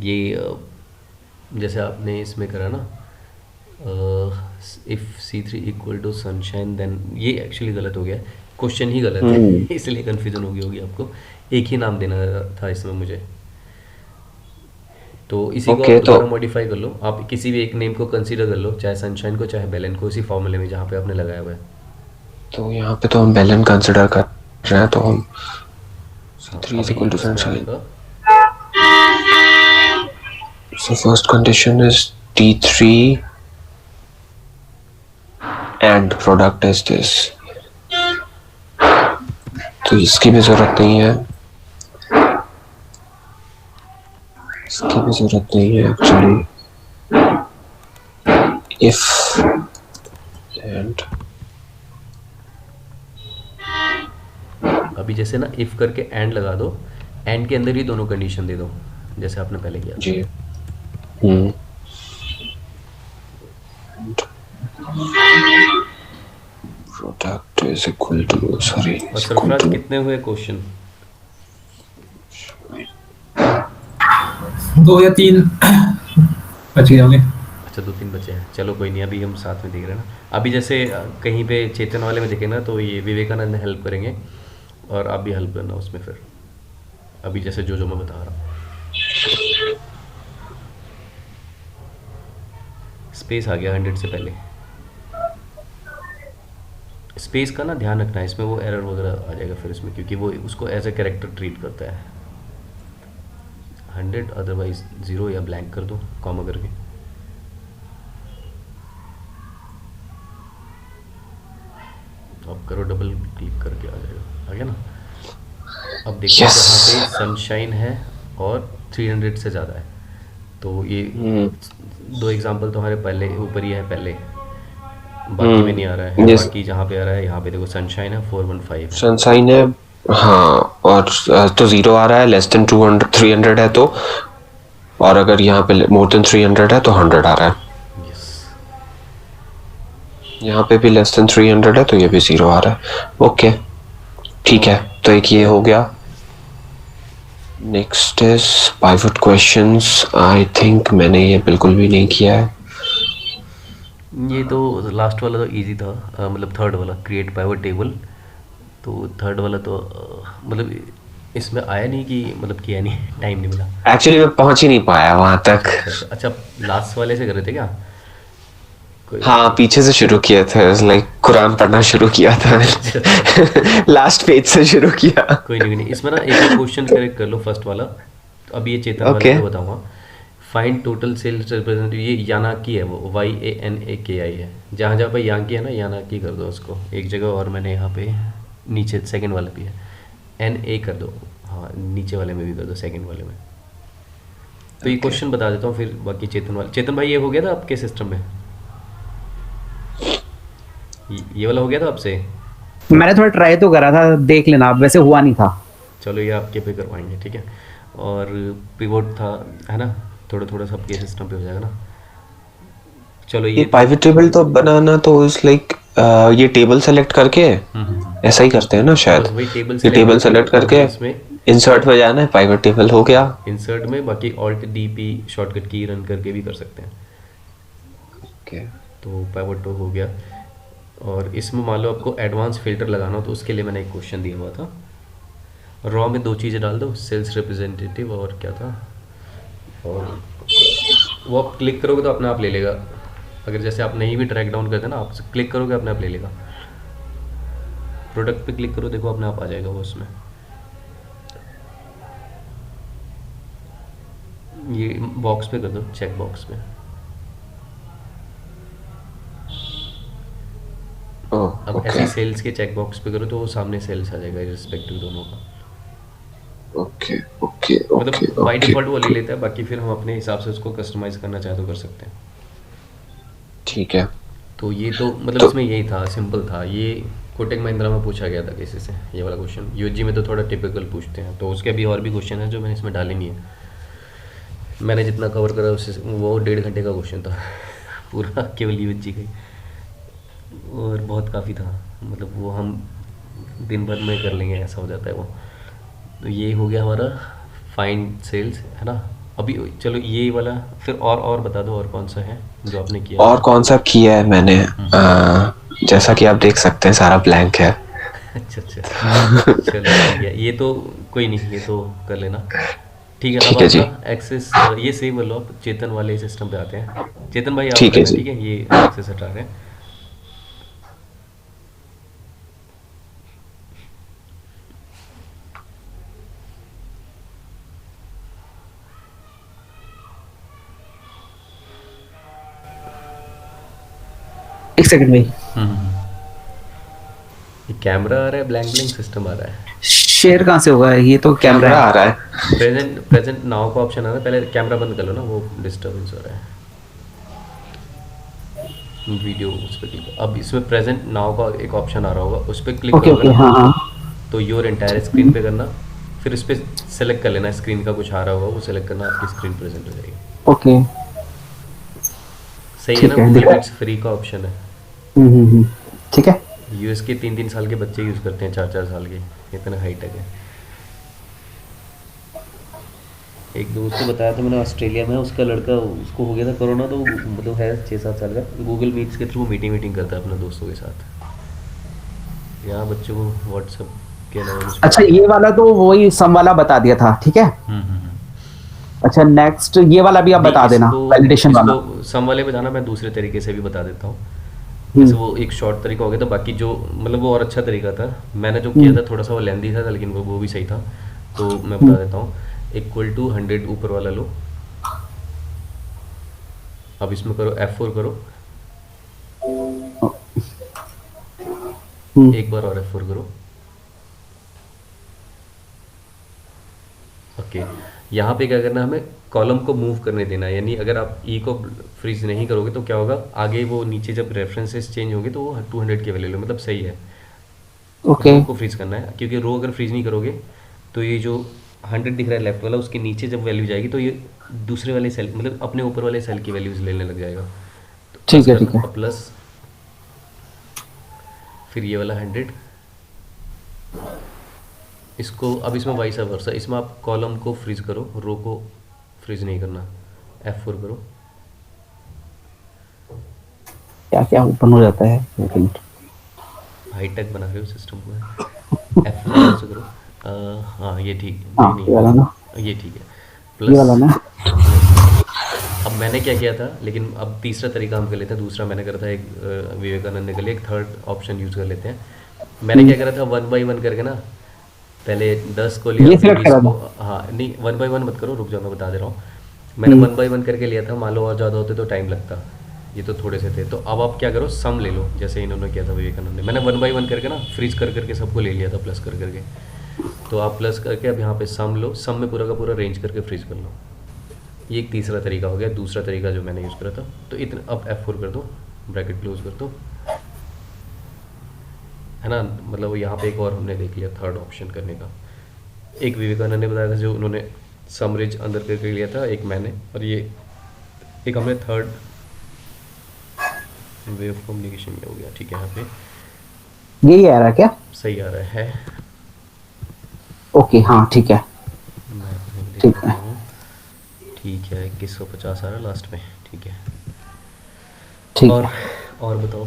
ये जैसे आपने इसमें करा ना, if C3 equal to sunshine then, ये एक्चुअली गलत हो गया, क्वेश्चन ही गलत है, इसलिए कंफ्यूजन होगी आपको। एक ही नाम देना था इसमें मुझे। तो इसी को आप दोबारा मॉडिफाई कर लो, आप किसी भी एक नेम को कंसीडर कर लो, चाहे सनशाइन को चाहे बैलेंस को, इसी फॉर्मूले में जहाँ पे आपने लगाया हुआ है। तो यहाँ पे तो हम बैलेंस कंसीडर कर रहे हैं, तो हम C3 is equal to sunshine. So first condition is T3 and product is this. तो इसकी भी जरूरत नहीं है, इसकी भी जरूरत नहीं है एक्चुअली। इफ एंड अभी जैसे ना इफ़ करके एंड लगा दो, एंड के अंदर ही दोनों कंडीशन दे दो जैसे आपने पहले किया था। जी product is equal to, sorry, और सरफराज कितने हुए क्वेश्चन? 2 या 3 बच गए होंगे। अच्छा 2-3 बचे हैं, चलो कोई नहीं, अभी हम साथ में देख रहे हैं ना। अभी जैसे कहीं पे चेतन वाले में देखें ना तो ये विवेकानंद हेल्प करेंगे और आप भी हेल्प करना उसमें फिर, अभी जैसे जो मैं बता रहा हूँ। स्पेस आ गया 100 से पहले, स्पेस का ना ध्यान रखना है, इसमें वो एरर वगैरह आ जाएगा फिर इसमें, क्योंकि वो उसको एज ए कैरेक्टर ट्रीट करता है। 100 अदरवाइज 0 या ब्लैंक कर दो कॉमा करके। अब करो डबल क्लिक करके आ जाएगा, आ गया ना। अब देखो Yes. जहाँ पे सनशाइन है और 300 से ज़्यादा है, तो ये दो एग्जांपल तुम्हारे पहले ऊपर ही है पहले, बाकी में नहीं आ रहा है। Yes. बाकी जहाँ पे आ रहा है यहाँ पे देखो सनशाइन है 415 है। सनसाइन है, हाँ, और तो 0 आ रहा है, लेस देन 200 300 है तो, और अगर यहाँ पे मोर देन 300 है तो 100 आ रहा है। यस, यहाँ पे भी लेस देन 300 है तो ये भी 0 आ रहा है। ओके, ठीक है, तो एक ये हो गया। Next is pivot questions. I think मैंने ये बिल्कुल भी नहीं किया है। ये तो लास्ट वाला तो इजी था, मतलब थर्ड वाला क्रिएट पाइवट टेबल, तो थर्ड वाला तो मतलब इसमें आया नहीं कि मतलब किया नहीं, टाइम नहीं मिला। एक्चुअली मैं पहुंच ही नहीं पाया वहां तक। अच्छा लास्ट वाले से कर रहे थे क्या? कोई हाँ, पीछे से शुरू किया था, लाइक कुरान पढ़ना शुरू किया था मैंने। लास्ट पेज से शुरू किया। कोई नहीं, इसमें ना एक क्वेश्चन करेक्ट कर लो फर्स्ट वाला। तो अभी ये चेतन वाले Okay. को बताऊंगा। फाइंड टोटल सेल्स रिप्रेजेंटेटिव, ये यानाकी है, वो YANAKI है। जहाँ जहाँ पे यानाकी है ना, यानाकी कर दो उसको एक जगह, और मैंने यहाँ पे नीचे सेकंड वाले भी है NA कर दो, हाँ नीचे वाले में भी कर दो, सेकंड वाले में। तो ये क्वेश्चन बता देता हूँ, फिर बाकी चेतन वाले। चेतन भाई ये हो गया था आपके सिस्टम में? ये वाला हो गया था आपसे? मैंने थोड़ा ट्राई तो करा था, देख लेना, वैसे हुआ नहीं था। चलो ये आपके पे करवाएंगे, ठीक है। और पिवोट था, है ना, थोड़ा थोड़ा सबके सिस्टम पे हो जाएगा ना। चलो ये ये पाइवट टेबल तो बनाना तो इज लाइक ये टेबल सेलेक्ट करके ऐसा ही करते हैं ना शायद। बस वही टेबल ये टेबल सेलेक्ट करके इसमें इंसर्ट पे जाना है, पाइवट टेबल हो गया। इंसर्ट में बाकी ऑल्ट DP शॉर्टकट की रन करके भी कर सकते हैं। ओके, तो पाइवट तो हो गया। और इसमें मान लो आपको एडवांस फिल्टर लगाना हो, तो उसके लिए मैंने एक क्वेश्चन दिया हुआ था। रॉ में 2 चीज़ें डाल दो, सेल्स रिप्रेजेंटेटिव और क्या था, और वो आप क्लिक करोगे तो अपने आप ले लेगा। अगर जैसे आप नहीं भी ट्रैक डाउन करते ना, आप क्लिक करोगे अपने आप ले लेगा। प्रोडक्ट पे क्लिक करो, देखो अपने आप आ जाएगा वो उसमें। ये बॉक्स पे कर दो, चेक बॉक्स पे। अब ऐसे ओके सेल्स के चेक बॉक्स पे करो तो वो सामने सेल्स आ जाएगा रिस्पेक्टिव दोनों का। ओके ओके मतलब ओके बाय ओके, डिफॉल्ट वो ले लेता है, बाकी फिर हम अपने हिसाब से उसको कस्टमाइज करना चाहे तो कर सकते हैं। ठीक है। तो ये तो मतलब तो इसमें यही था, सिंपल था। ये कोटक महिंद्रा में पूछा गया था किसी से ये वाला क्वेश्चन। यूजी में तो थोड़ा टिपिकल पूछते हैं, तो उसके भी और भी क्वेश्चन है जो मैंने इसमें डाले नहीं है। मैंने जितना कवर करा उससे वो 1.5 घंटे का क्वेश्चन था पूरा, केवल यूजी का ही, और बहुत काफ़ी था, मतलब वो हम दिन भर में कर लेंगे, ऐसा हो जाता है वो। तो ये हो गया हमारा फाइंड सेल्स, है ना। अभी चलो ये वाला फिर और बता दो, और कौन सा है जो आपने किया? और कौन सा किया है मैंने? जैसा कि आप देख सकते हैं सारा ब्लैंक है। अच्छा चलो ठीक है, ये तो कोई नहीं, ये तो कर लेना, ठीक है। ठीक अब है जी। आपका एक्सेस ये सेव कर लो, आप चेतन वाले सिस्टम पे आते हैं। चेतन भाई आप ठीक है करना, जी। ठीक है, ये एक्सेस हटा रहे हैं। एक सेकंड भाई। ये कैमरा आ रहा है, ब्लैंक ब्लैंक सिस्टम आ रहा है। शेयर कहाँ से होगा, ये तो कैमरा कैमरा है। आ रहा है। प्रेजेंट नाउ का ऑप्शन आ रहा है, पहले कैमरा बंद कर लो ना, वो डिस्टर्बेंस हो रहा है। वीडियो उस पर क्लिक, अब इसमें प्रेजेंट नाउ का एक ऑप्शन आ रहा होगा, उस पर क्लिक ओके करोगे ओके, ना, हाँ हाँ। तो योर एंटायर स्क्रीन पे करना, फिर इस पर सेलेक्ट कर लेना, स्क्रीन का कुछ आ रहा होगा वो सेलेक्ट करना, आपकी स्क्रीन प्रेजेंट हो जाएगी। ओके सही है ना, ठीक है, गूगल दिखा। मीट्स फ्री का ऑप्शन है। हम्म, ठीक है। यूएस के 3-3 साल के बच्चे यूज़ करते हैं, 4-4 साल के, इतना हाईटेक है। एक दोस्त को बताया था मैंने, ऑस्ट्रेलिया में उसका लड़का, उसको हो गया था कोरोना, तो मतलब है 6-7 साल का, गूगल मीट्स के थ्रू मीटिंग करता है अपने दोस्तों के साथ। यहाँ बच्चों को व्हाट्सएप के अलावा कुछ अच्छा, पता नहीं। ये वाला तो वही सम वाला बता दिया था, ठीक है। अच्छा, नेक्स्ट ये वाला भी आप नहीं, बता देना, इसको वैलिडेशन वाला। इसको सम वाले पे जाना, मैं दूसरे तरीके से भी बता देता हूँ। हम्म, जैसे वो एक शॉर्ट तरीका हो गया, तो बाकी जो मतलब वो और अच्छा तरीका था, मैंने जो किया हम्म, था थोड़ा सा वो लेंदी था, लेकिन वो भी सही था, तो मैं हम्म, बता देता हूँ। इक्वल टू 100 ऊपर वाला लो, अब इसमें करो F4 करो, हम्म, एक बार और F4 करो। ओके, यहाँ पे क्या करना है, हमें कॉलम को मूव करने देना है, यानी अगर आप ई को फ्रीज नहीं करोगे तो क्या होगा, आगे वो नीचे जब रेफरेंसेस चेंज होंगे तो वो 200 की वैल्यू लो, मतलब सही है। ओके। रो को फ्रीज करना है, क्योंकि रो अगर फ्रीज नहीं करोगे तो ये जो 100 दिख रहा है लेफ्ट वाला, उसके नीचे जब वैल्यू जाएगी तो ये दूसरे वाले सेल, मतलब अपने ऊपर वाले सेल की वैल्यूज लेने लग जाएगा। तो प्लस ठीक है, करना, ठीक है। और प्लस फिर ये वाला 100, इसको अब इसमें वाइस वर्सा, इसमें आप कॉलम को फ्रीज करो, रो को फ्रीज नहीं करना। F4 करो, क्या क्या ओपन हो जाता है, एक मिनट। हाईटेक बना रहे हो सिस्टम को। F4 फिर से करो। हाँ ये ठीक, हाँ, नहीं ये वाला ना, नहीं ये ठीक है। ये प्लस, वाला ना। अब मैंने क्या किया था, लेकिन अब तीसरा तरीका हम कर लेते हैं, दूसरा मैंने करा था एक विवेकानंद के लिए, एक थर्ड ऑप्शन यूज़ कर लेते हैं। मैंने क्या करा था, 1 बाई 1 करके ना, पहले 10 को लिया, ये फिर सिलेक्ट 20 करा को। था। हाँ नहीं, 1 बाई 1 मत करो, रुक जाओ मैं बता दे रहा हूँ। मैंने 1 बाई 1 करके लिया था, मान लो और ज़्यादा होते तो टाइम लगता, ये तो थोड़े से थे। तो अब आप क्या करो, सम ले लो, जैसे इन्होंने किया था विवेकानंद ने। मैंने 1 बाई 1 करके ना फ्रीज कर करके सबको ले लिया था, प्लस कर करके। तो आप प्लस करके अब यहाँ पे सम लो, सम में पूरा का पूरा रेंज करके फ्रीज कर लो। ये एक तीसरा तरीका हो गया, दूसरा तरीका जो मैंने यूज़ करा था। तो इतना, अब F4 कर दो, ब्रैकेट क्लोज कर दो, है ना। मतलब यहाँ पे एक और हमने देख लिया थर्ड ऑप्शन करने का। एक विवेकानंद ने बताया था जो उन्होंने समरेज अंदर करके लिया था, एक मैंने, और ये एक हमने थर्ड वे ऑफ कम्युनिकेशन में हो गया। ठीक है, यहाँ पे यही आ रहा है क्या? सही आ रहा है। ओके, हाँ ठीक है, मैं अपने देख ठीक लेता है, हूँ। ठीक है, 2150 आ रहा है लास्ट में। ठीक है, ठीक और है। और बताओ।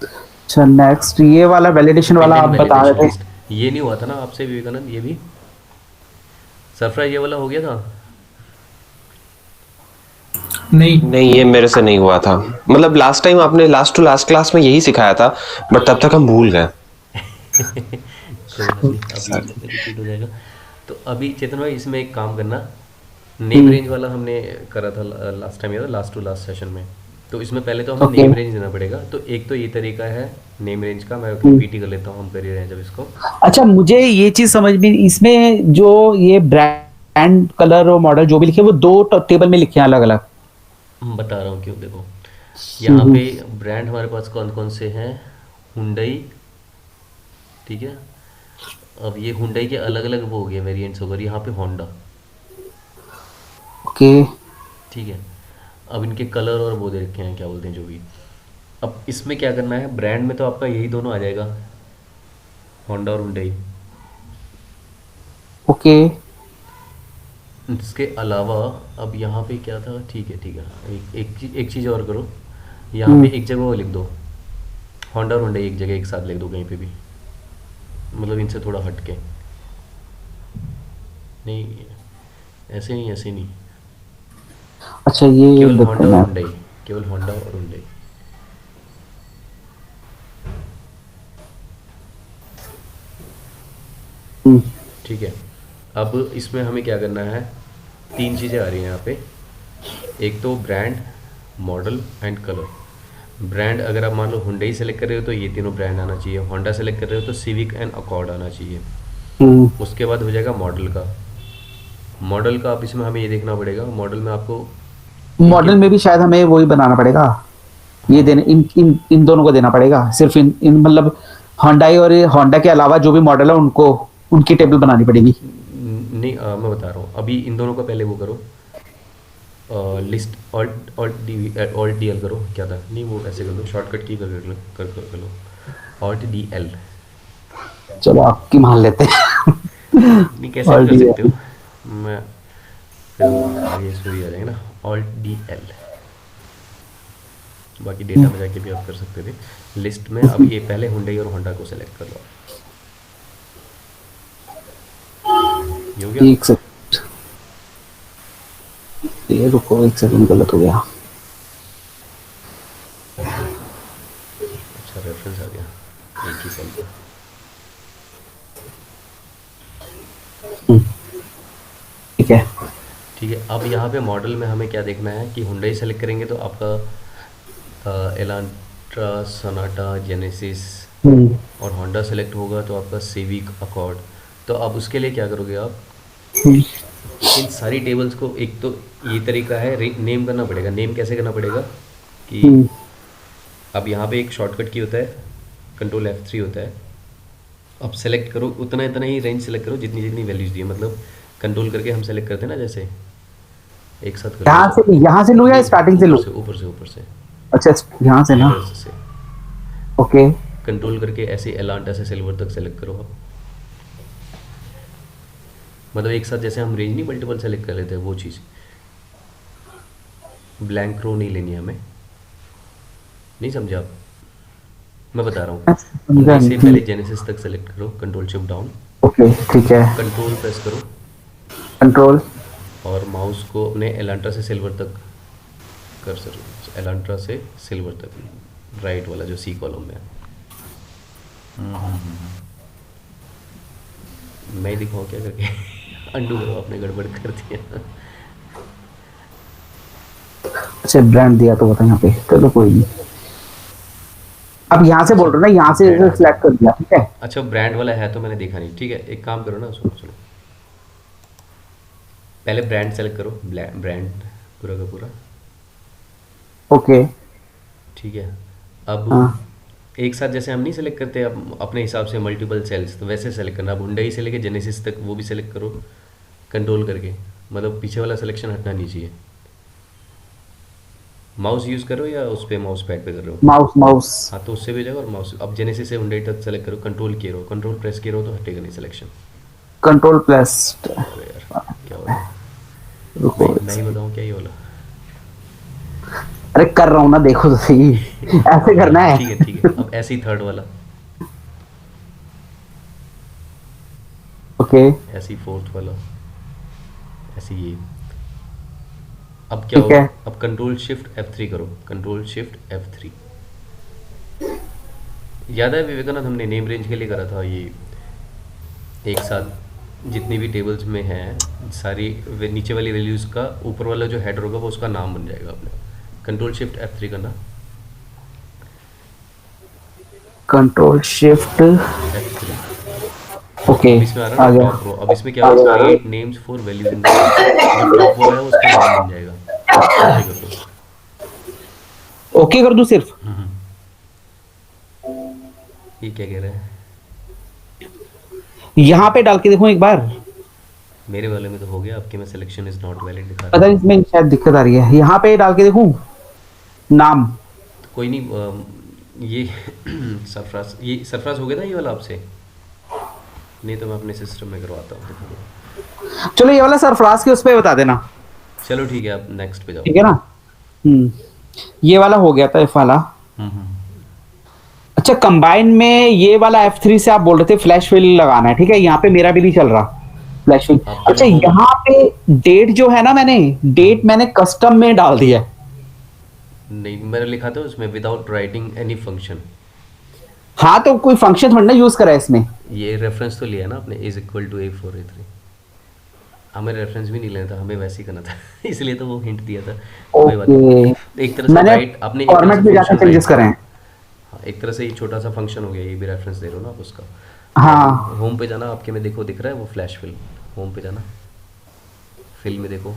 अच्छा, नेक्स्ट ये वाला वैलिडेशन वाला इंडियन आप बता वैलिडेशन रहे थे। लिस्ट, ये नहीं हुआ था ना आपसे विवेकानंद, ये भी सरफराइज ये वाला हो गया था। नहीं, नहीं, ये मेरे से नहीं हुआ था। मतलब लास्ट टाइम आपने लास्ट टू लास्ट क्लास में यही सिखाया था, बट तब तक हम भूल गए। कोई बात नहीं, अभी रिपीट हो जाएगा। तो अभी चेतन भाई इसमें एक काम करना, नेम हम्म, रेंज वाला हमने करा था लास्ट टाइम, याद है, लास्ट टू लास्ट सेशन में। तो इसमें पहले तो हमें ओके। नेम रेंज देना पड़ेगा। तो एक तो ये तरीका है नेम रेंज का, मैं हम्म। रिपीट ही कर लेता हूँ, हम कर ही रहे हैं जब इसको। अच्छा, मुझे ये चीज समझ में, इसमें जो ये ब्रांड, कलर और मॉडल जो भी लिखे, वो दो टेबल में लिखे हैं अलग अलग। बता रहा हूँ क्यों, देखो यहाँ पे ब्रांड हमारे पास कौन कौन से हैं, हुंडई, ठीक है। अब ये हुंडई के अलग अलग वो हो गए वेरिएंट्स हो गए, यहाँ पे होंडा, ओके। ठीक है। अब इनके कलर और वो दे रखे हैं, क्या बोलते हैं जो भी। अब इसमें क्या करना है, ब्रांड में तो आपका यही दोनों आ जाएगा, होंडा और हुंडई। ओके। इसके अलावा अब यहाँ पे क्या था, ठीक है ठीक है, एक चीज़ और करो, यहाँ पे हम्म, एक जगह वो लिख दो, होंडा और हुंडई एक जगह एक साथ लिख दो कहीं पे भी, मतलब इनसे थोड़ा हट के। नहीं, ऐसे नहीं, ऐसे नहीं, अच्छा, ये केवल देखो होंडा और मैं। हुंडई, केवल होंडा और हुंडई। हम्म, ठीक है। अब इसमें हमें क्या करना है, 3 चीज़ें आ रही हैं यहाँ पे। एक तो brand, model and colour. Brand अगर आप मान लो हुंडई सेलेक्ट कर रहे हो तो ये तीनों ब्रांड आना चाहिए, होंडा सेलेक्ट कर रहे हो तो सिविक एंड अकॉर्ड आना चाहिए, उसके बाद हो जाएगा मॉडल का। मॉडल का आप इसमें हमें ये देखना पड़ेगा, मॉडल में आपको मॉडल में भी शायद हमें वही बनाना पड़ेगा, ये देने इन दोनों को देना पड़ेगा, सिर्फ इन मतलब होंडाई और होंडा के अलावा जो भी मॉडल है उनको उनकी टेबल बनानी पड़ेगी। नहीं मैं बता रहा हूँ, अभी इन दोनों का पहले वो करो, लिस्ट ऑल्ट डी एल करो, क्या था, नहीं वो ऐसे कर लो, शॉर्टकट की कर लो ऑल्ट डी एल। चलो आपकी मान लेते हैं। नहीं कैसे और भी कर DL सकते हो, मैं फिर आगे इस पर भी आ जाएगा ना, ऑल्ट डी एल। बाकी डेटा में जाके भी आप कर सकते थे। लिस्ट में अब ये पहले हुंडई और होंडा को सेलेक्ट कर लो, ये हो गया। एक सेकंड, ये रुको एक सेकंड, गलत हो गया। अच्छा रेफरेंस आ गया एक ही सेल पर। ठीक है, ठीक है, अब यहाँ पे मॉडल में हमें क्या देखना है कि हुंडई सेलेक्ट करेंगे तो आपका एलांट्रा, सोनाटा, जेनेसिस, और होंडा सेलेक्ट होगा तो आपका सिविक, अकॉर्ड। तो अब उसके लिए क्या करोगे आप, इन सारी टेबल्स को, एक तो ये तरीका है नेम करना पड़ेगा। नेम कैसे करना पड़ेगा कि अब यहाँ पे एक शॉर्टकट की होता है, कंट्रोल F3 होता है। अब सेलेक्ट करो उतना इतना ही रेंज सेलेक्ट करो जितनी जितनी वैल्यूज दी है, मतलब कंट्रोल करके हम सेलेक्ट करते हैं ना, जैसे एक साथ करो। यहाँ से लूँ या स्टार्टिंग से लूँ? ऊपर से अच्छा यहाँ से ना, रिवर्स से ओके। कंट्रोल करके ऐसे एलांटा से सिल्वर तक सेलेक्ट करो आप। मतलब एक साथ जैसे हम रेंज नहीं मल्टीपल सेलेक्ट कर लेते हैं वो चीज़। ब्लैंक रो नहीं लेनी है हमें, नहीं समझे आप, मैं बता रहा हूँ। से पहले जेनेसिस तक सेलेक्ट करो, कंट्रोल शिफ्ट डाउन, ओके ठीक है, कंट्रोल प्रेस करो कंट्रोल, और माउस को अपने एलांट्रा से सिल्वर तक कर सकते, एलांट्रा से सिल्वर तक, राइट वाला जो सी कॉलम में है। मैं ही दिखाऊँ क्या करके? अंडू करो, आपने गड़बड़ कर दिया। अच्छा ब्रांड दिया तो बता यहाँ पे, चलो कोई नहीं। अब यहाँ से बोल रहे हो ना, यहाँ से सिलेक्ट कर दिया, ठीक है। अच्छा ब्रांड वाला है तो मैंने देखा नहीं, ठीक है एक काम करो ना, सुनो पहले ब्रांड सेलेक्ट करो, ब्रांड पूरा का पूरा, ओके ठीक है। अब हाँ, एक साथ जैसे हम नहीं सेलेक्ट करते अब अपने हिसाब से मल्टीपल सेल्स, तो वैसे सेलेक्ट करना। अब हुंडई से लेके जेनेसिस तक वो भी सेलेक्ट करो कंट्रोल करके, मतलब पीछे वाला सिलेक्शन हटना नहीं चाहिए। माउस यूज़ करो या उस पर माउस पैड पे कर रहे हो? माउस। हाँ तो उससे भी हो जाएगा। और माउस अब जेनेसिस से हुंडई तक सेलेक्ट करो, कंट्रोल किए रहो, कंट्रोल प्रेस किए रहो तो हटेगा नहीं सिलेक्शन। कंट्रोल प्लस, अरे यार क्या हो रहा है, रुको, मैं ही बताऊँ क्या ये वाला? अरे कर रहा हूँ ना, देखो तो सही, ऐसे करना है। ठीक है अब ऐसे ही थर्ड वाला, ओके ऐसे ही फोर्थ वाला, ऐसे ये। अब क्या ठीक होगा, है, अब कंट्रोल शिफ्ट F3 करो, कंट्रोल शिफ्ट F3। याद है विवेकानंद हमने नेम रेंज के लिए करा था ये, एक साथ जितनी भी टेबल्स में हैं सारी नीचे वाली वैल्यूज़ का ऊपर वाला जो हेडर होगा वो उसका नाम बन जाएगा अपने। कंट्रोल शिफ्ट F3 करना, कंट्रोल शिफ्ट F3। ओके, अब इसमें आ रहा आ है गया। टॉप रो, अब इसमें क्या होगा, create names for values in the जो टॉप वाला है उसका नाम बन जाएगा। ऐसे कर दो, ओके कर दूं सिर्फ? ये क्या कह रहा है? यहाँ पे डाल के देखूं एक बार, मेरे वाले में तो हो गया, आपके में सिलेक्शन इज नॉट वैलिड दिखा रहा पता है। नहीं इसमें शायद दिक्कत आ रही है। यहाँ पे डाल के देखूं नाम, तो कोई नहीं, ये सरफराज, ये सरफराज हो गया था ये वाला आपसे? नहीं तो मैं अपने सिस्टम में करवाता हूँ, देखो। चलो ये वाला सरफराज के उस पे बता देना, चलो ठीक है, आप नेक्स्ट पे जाओ। ठीक है ना। ये वाला हो गया था, इफ वाला। अच्छा कंबाइन में ये वाला F3 से आप बोल रहे थे फ्लैश फिल लगाना है, ठीक है। यहाँ पे मेरा भी नहीं चल रहा फ्लैश फिल। आपके अच्छा में होगा। यहाँ पे डेट जो है ना, मैंने कस्टम में डाल दिया है। नहीं मैंने लिखा था उसमें विदाउट राइटिंग एनी फंक्शन। हाँ तो कोई फंक्शन थोड़ा ना यूज करा है इसमें। ये रेफरेंस तो लिया ना आपने, is equal to A4 A3। हमें रेफरेंस भी नहीं लेना था, हमें वैसे ही करना था इसलिए तो वो हिंट दिया था। कोई बात नहीं, एक तरह से मैंने राइट आपने एक तरह फॉर्मेट से में जाकर function चेंजेस write करें। हाँ, एक तरह से ये छोटा सा फंक्शन हो गया, ये भी रेफरेंस दे रहे हो ना आप उसका। हाँ होम पे जाना, आपके में देखो दिख रहा है वो फ्लैश फिल, होम पे जाना, फिल में देखो,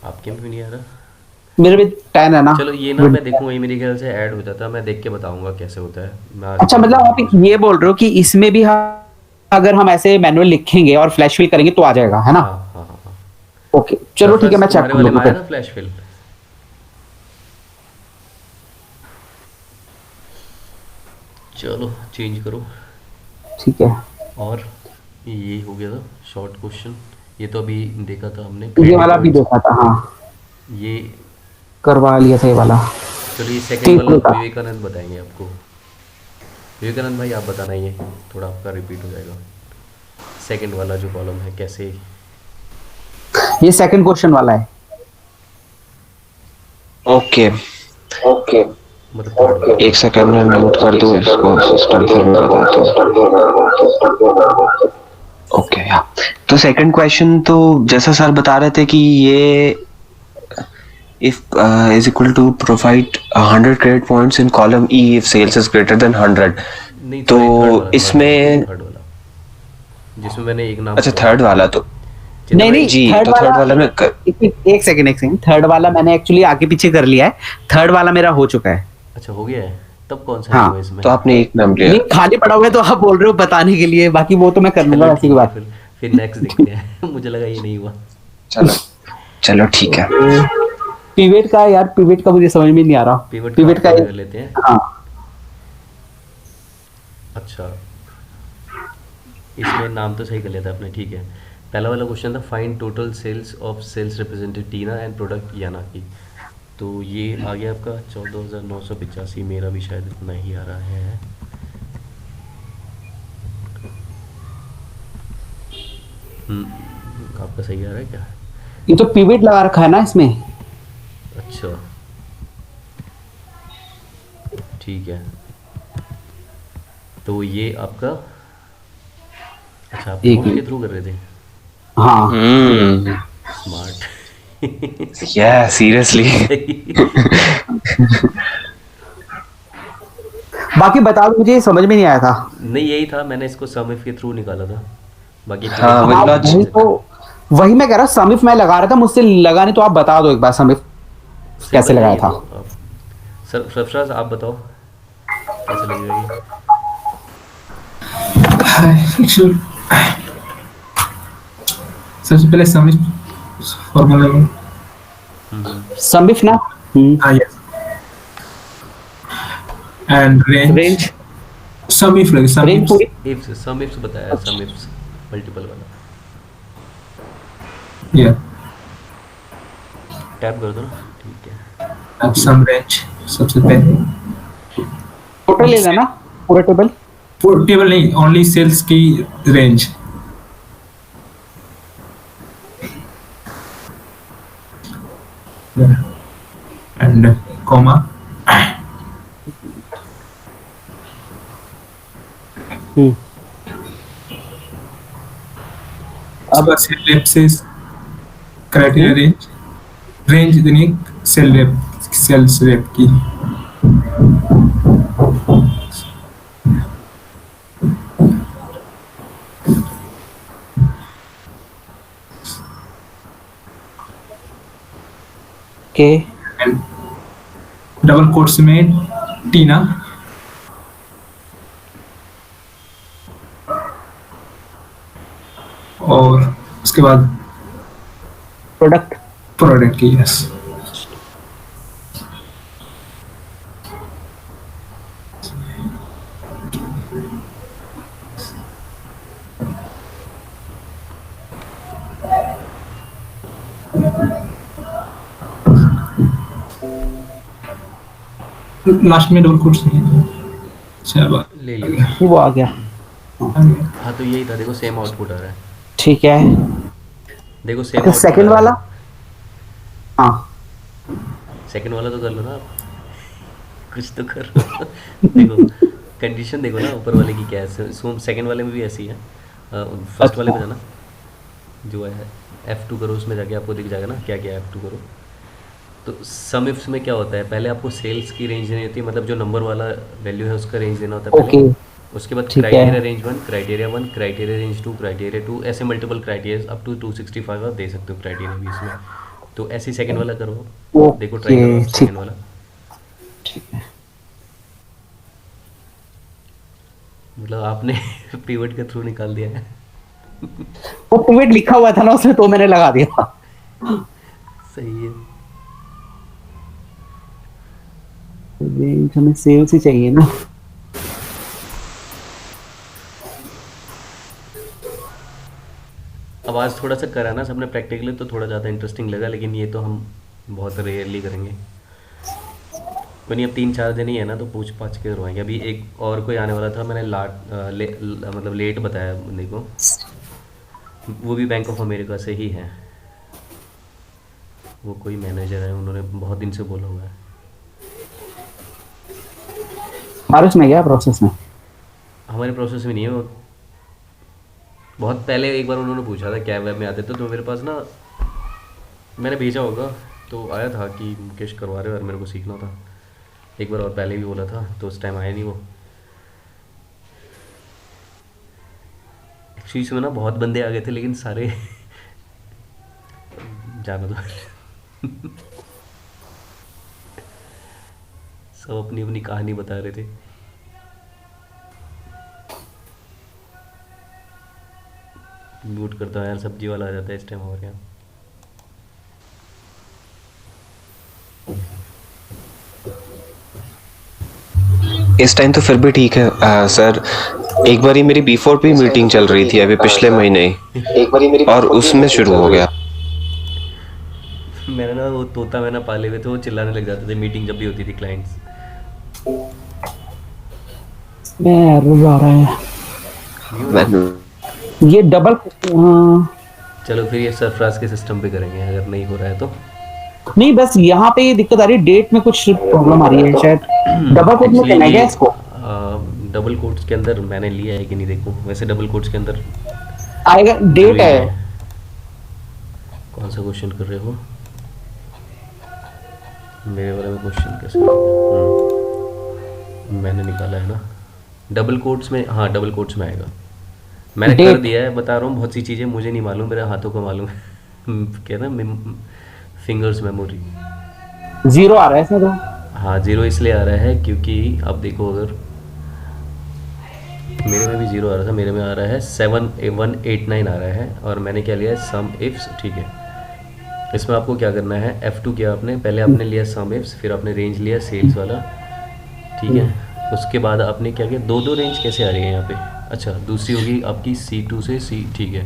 आपके में भी नहीं आ रहा। मेरे भी 10 है ना। चलो ये ना मैं देखूंगा, ये मेरे ख्याल से ऐड हो जाता है, मैं देख के बताऊंगा कैसे होता है। मैं आज अच्छा, मतलब आप ये बोल रहे हो कि इसमें भी अगर हम ऐसे मैनुअल लिखेंगे और फ्लैश फिल करेंगे तो आ जाएगा, है ना? हाँ हाँ हाँ हाँ। ओके चलो ठीक है, मैं चेक तुम्हारे कर वाले में लूंगा आया फिर। था फ्लैश फिल? चलो चेंज करो। ठीक है, और ये हो गया था शॉर्ट क्वेश्चन, ये तो अभी देखा था हमने ये क्रिएटिव वाला भी पॉइंट्स। देखा था, हाँ ये करवा लिया था ये वाला। चलो ये सेकंड वाला तीसरे का। विवेकानंद बताएंगे आपको। विवेकानंद भाई आप बताना, ये थोड़ा आपका रिपीट हो जाएगा। सेकंड वाला जो कॉलम है कैसे? ये सेकंड क्वेश्चन वाला है। ओके, ओके, मतलब थर्ड वाला। एक सेकंड में नोट कर दूं इसको, सिस्टम फिर मैं बताता हूँ। ओके, हाँ। तो सेकंड क्वेश्चन तो जैसा सर बता रहे थे कि ये if is equal to provide 100 credit points in column E if sales is greater than 100, नहीं तो थर्ड इसमें वाला जिसमें मैंने एक नाम अच्छा बोला थर्ड था। वाला तो चिन्ना नहीं भाई, नहीं, जी, थर्ड तो वाला थर्ड वाला में एक सेकंड, थर्ड वाला मैंने एक्चुअली आगे पीछे कर लिया है। थर्ड वाला मेरा हो चुका है। अच्छा हो गया है, तब कौन सा नहीं हाँ, हुआ इसमें? तो आपने एक नाम लिया। नहीं खाली पड़ा हुआ है तो आप बोल रहे हो बताने के लिए, बाकी वो तो मैं कर लूंगा चलो वैसी की ठीक है, बात। फिर नेक्स्ट देखते हैं। मुझे लगा ये नहीं हुआ। चलो, चलो ठीक है। पिवेट का यार, पिवेट का मुझे समझ में नहीं आ रहा। पिवट का पिवेट का आपको कर लेते हैं। हाँ अच्छा, इसमें नाम तो सही कर लेता आपने, ठीक है। पहला वाला क्वेश्चन था find total sales of sales representative Tina and product याना की। तो ये आ गया आपका 14,985। मेरा भी शायद इतना ही आ रहा है। आपका सही आ रहा है क्या? ये तो पिवेट लगा रखा है ना इसमें। अच्छा ठीक है, तो ये आपका, अच्छा आप एक नोट के मिनट। थ्रू कर रहे थे? हाँ स्मार्ट। या सीरियसली। बाकी बता दो, मुझे ये समझ में नहीं आया था। नहीं यही था, मैंने इसको सम इफ के थ्रू निकाला था। बाकी हाँ, हाँ with वही logic। तो, वही मैं कह रहा, समिफ मैं लगा रहा था, मुझसे लगा नहीं, तो आप बता दो एक बार समिफ कैसे लगाया था। तो आप सरफराज आप बताओ कैसे लगेगा ये? Actually, सबसे पहले समिट फॉर्मूला में समिफ ना। yes and range range sum if लगे sum रेंज if पूरी। इफ्स, सम इफ्स बताया, सम इफ्स मल्टीपल वाला। yeah टैप कर दो ना, ठीक है। अब sum range सबसे पहले टोटल ले लेना पूरा टेबल। टेबल नहीं, ओनली सेल्स की रेंज एंड कॉमा अब सेल रेप से क्राइटेरिया रेंज रेंज देनी सेल रेप सेल्स रेप की के एंड डबल कोट्स में टीना और उसके बाद प्रोडक्ट। प्रोडक्ट की यस लास्ट में डबल कोट्स नहीं है अच्छा ले लिया। वो आ गया। हाँ तो यही था, देखो सेम आउटपुट आ रहा है, ठीक है। देखो सेम तो आउटपुट सेकंड वाला, हाँ सेकंड वाला तो कर लो ना आप, कुछ तो करो। देखो कंडीशन देखो ना ऊपर वाले की क्या है, सेकंड वाले में भी ऐसी है। फर्स्ट वाले में जाना, जो है F2 करो, उसमें जाके आपको दिख जाएगा ना क्या क्या F2 करो। तो सम इफ्स में क्या होता है, पहले आपको सेल्स की रेंज देनी होती है, मतलब जो नंबर वाला वैल्यू है उसका रेंज देना होता है ओके, पहले। उसके बाद ठीक है। Criteria range one, criteria one, criteria range two, criteria two, ऐसे मल्टीपल क्राइटेरिया अप टू 265 आप दे सकते हो क्राइटेरिया भी इसमें। तो ऐसे सेकंड वाला करो, देखो ट्राई ओके, करो आप ठीक सेकंड वाला। ठीक है। मतलब आपने पिवट के थ्रू निकाल दिया है। वो पिवट लिखा हुआ था ना उसमें, तो मैंने लगा दिया। सही है। रेंज हमें सेल्स ही चाहिए ना। अब आज थोड़ा सा करा ना सबने प्रैक्टिकली, तो थोड़ा ज़्यादा इंटरेस्टिंग लगा, लेकिन ये तो हम बहुत रेयरली करेंगे। कोई नहीं, अब 3-4 दिन ही है ना, तो पूछ पाछ के करवाएंगे। अभी एक और कोई आने वाला था, मैंने मतलब लेट बताया बंदे को, वो भी बैंक ऑफ अमेरिका से ही है। वो कोई मैनेजर है, उन्होंने बहुत दिन से बोला हुआ है। हमारे उसमें क्या प्रोसेस में? हमारे प्रोसेस में नहीं है वो। बहुत पहले एक बार उन्होंने पूछा था कैब वैब में आते तो मेरे पास ना, मैंने भेजा होगा तो आया था कि मुकेश करवा रहे हो और मेरे को सीखना था। एक बार और पहले भी बोला था, तो उस टाइम आया नहीं वो। एक्चुअली इसमें ना बहुत बंदे आ गए थे, लेकिन सारे जाना दो। सब अपनी अपनी कहानी बता रहे थे। म्यूट करता हूँ यार, सब्जी वाला आ जाता है इस टाइम हमारे यहाँ। इस टाइम तो फिर भी ठीक है सर। एक बारी मेरी B4 पे मीटिंग चल रही थी अभी पिछले महीने ही, और उसमें शुरू हो गया। मैंने ना वो तोता मैंने पाले हुए थे, वो चिल्लाने लग जाते थे मीटिंग जब भी होती थी क्लाइंट्स। मैं एरर आ रहा है। नहीं हो रहा है? ये डबल, चलो फिर ये सरफराज के सिस्टम पे करेंगे, अगर नहीं हो रहा है तो। नहीं बस यहाँ पे ये दिक्कत आ रही है, डेट में कुछ प्रॉब्लम आ रही है शायद। डबल कोड में एक्चुअली करना है क्या ये इसको? डबल कोट्स के अंदर मैंने लिया है कि नहीं देखो, वैसे डबल कोट्स के अंदर आएगा, डेट जरूरी है। है। कौन सा क्वेश्चन कर रहे हो? मेरे वाले में क्वेश्चन कैसे मैंने निकाला है ना डबल कोट्स में। हाँ डबल कोट्स में आएगा। मैंने कर डेट दिया है, बता रहा हूँ, बहुत सी चीज़ें मुझे नहीं मालूम, मेरे हाथों को मालूम है। क्या ना, फिंगर्स मेमोरी। जीरो आ रहा है इसमें तो। हाँ जीरो इसलिए आ रहा है क्योंकि अब देखो, अगर मेरे में भी जीरो आ रहा था, मेरे में आ रहा है 7189 आ रहा है, और मैंने क्या लिया है सम इफ्स। ठीक है, इसमें आपको क्या करना है, F2 किया आपने, पहले आपने लिया सम इफ्स, फिर आपने रेंज लिया सेल्स वाला। ठीक है, उसके बाद आपने क्या किया, दो रेंज कैसे आ रही है यहाँ पे? अच्छा, दूसरी होगी आपकी C2 से C। ठीक है,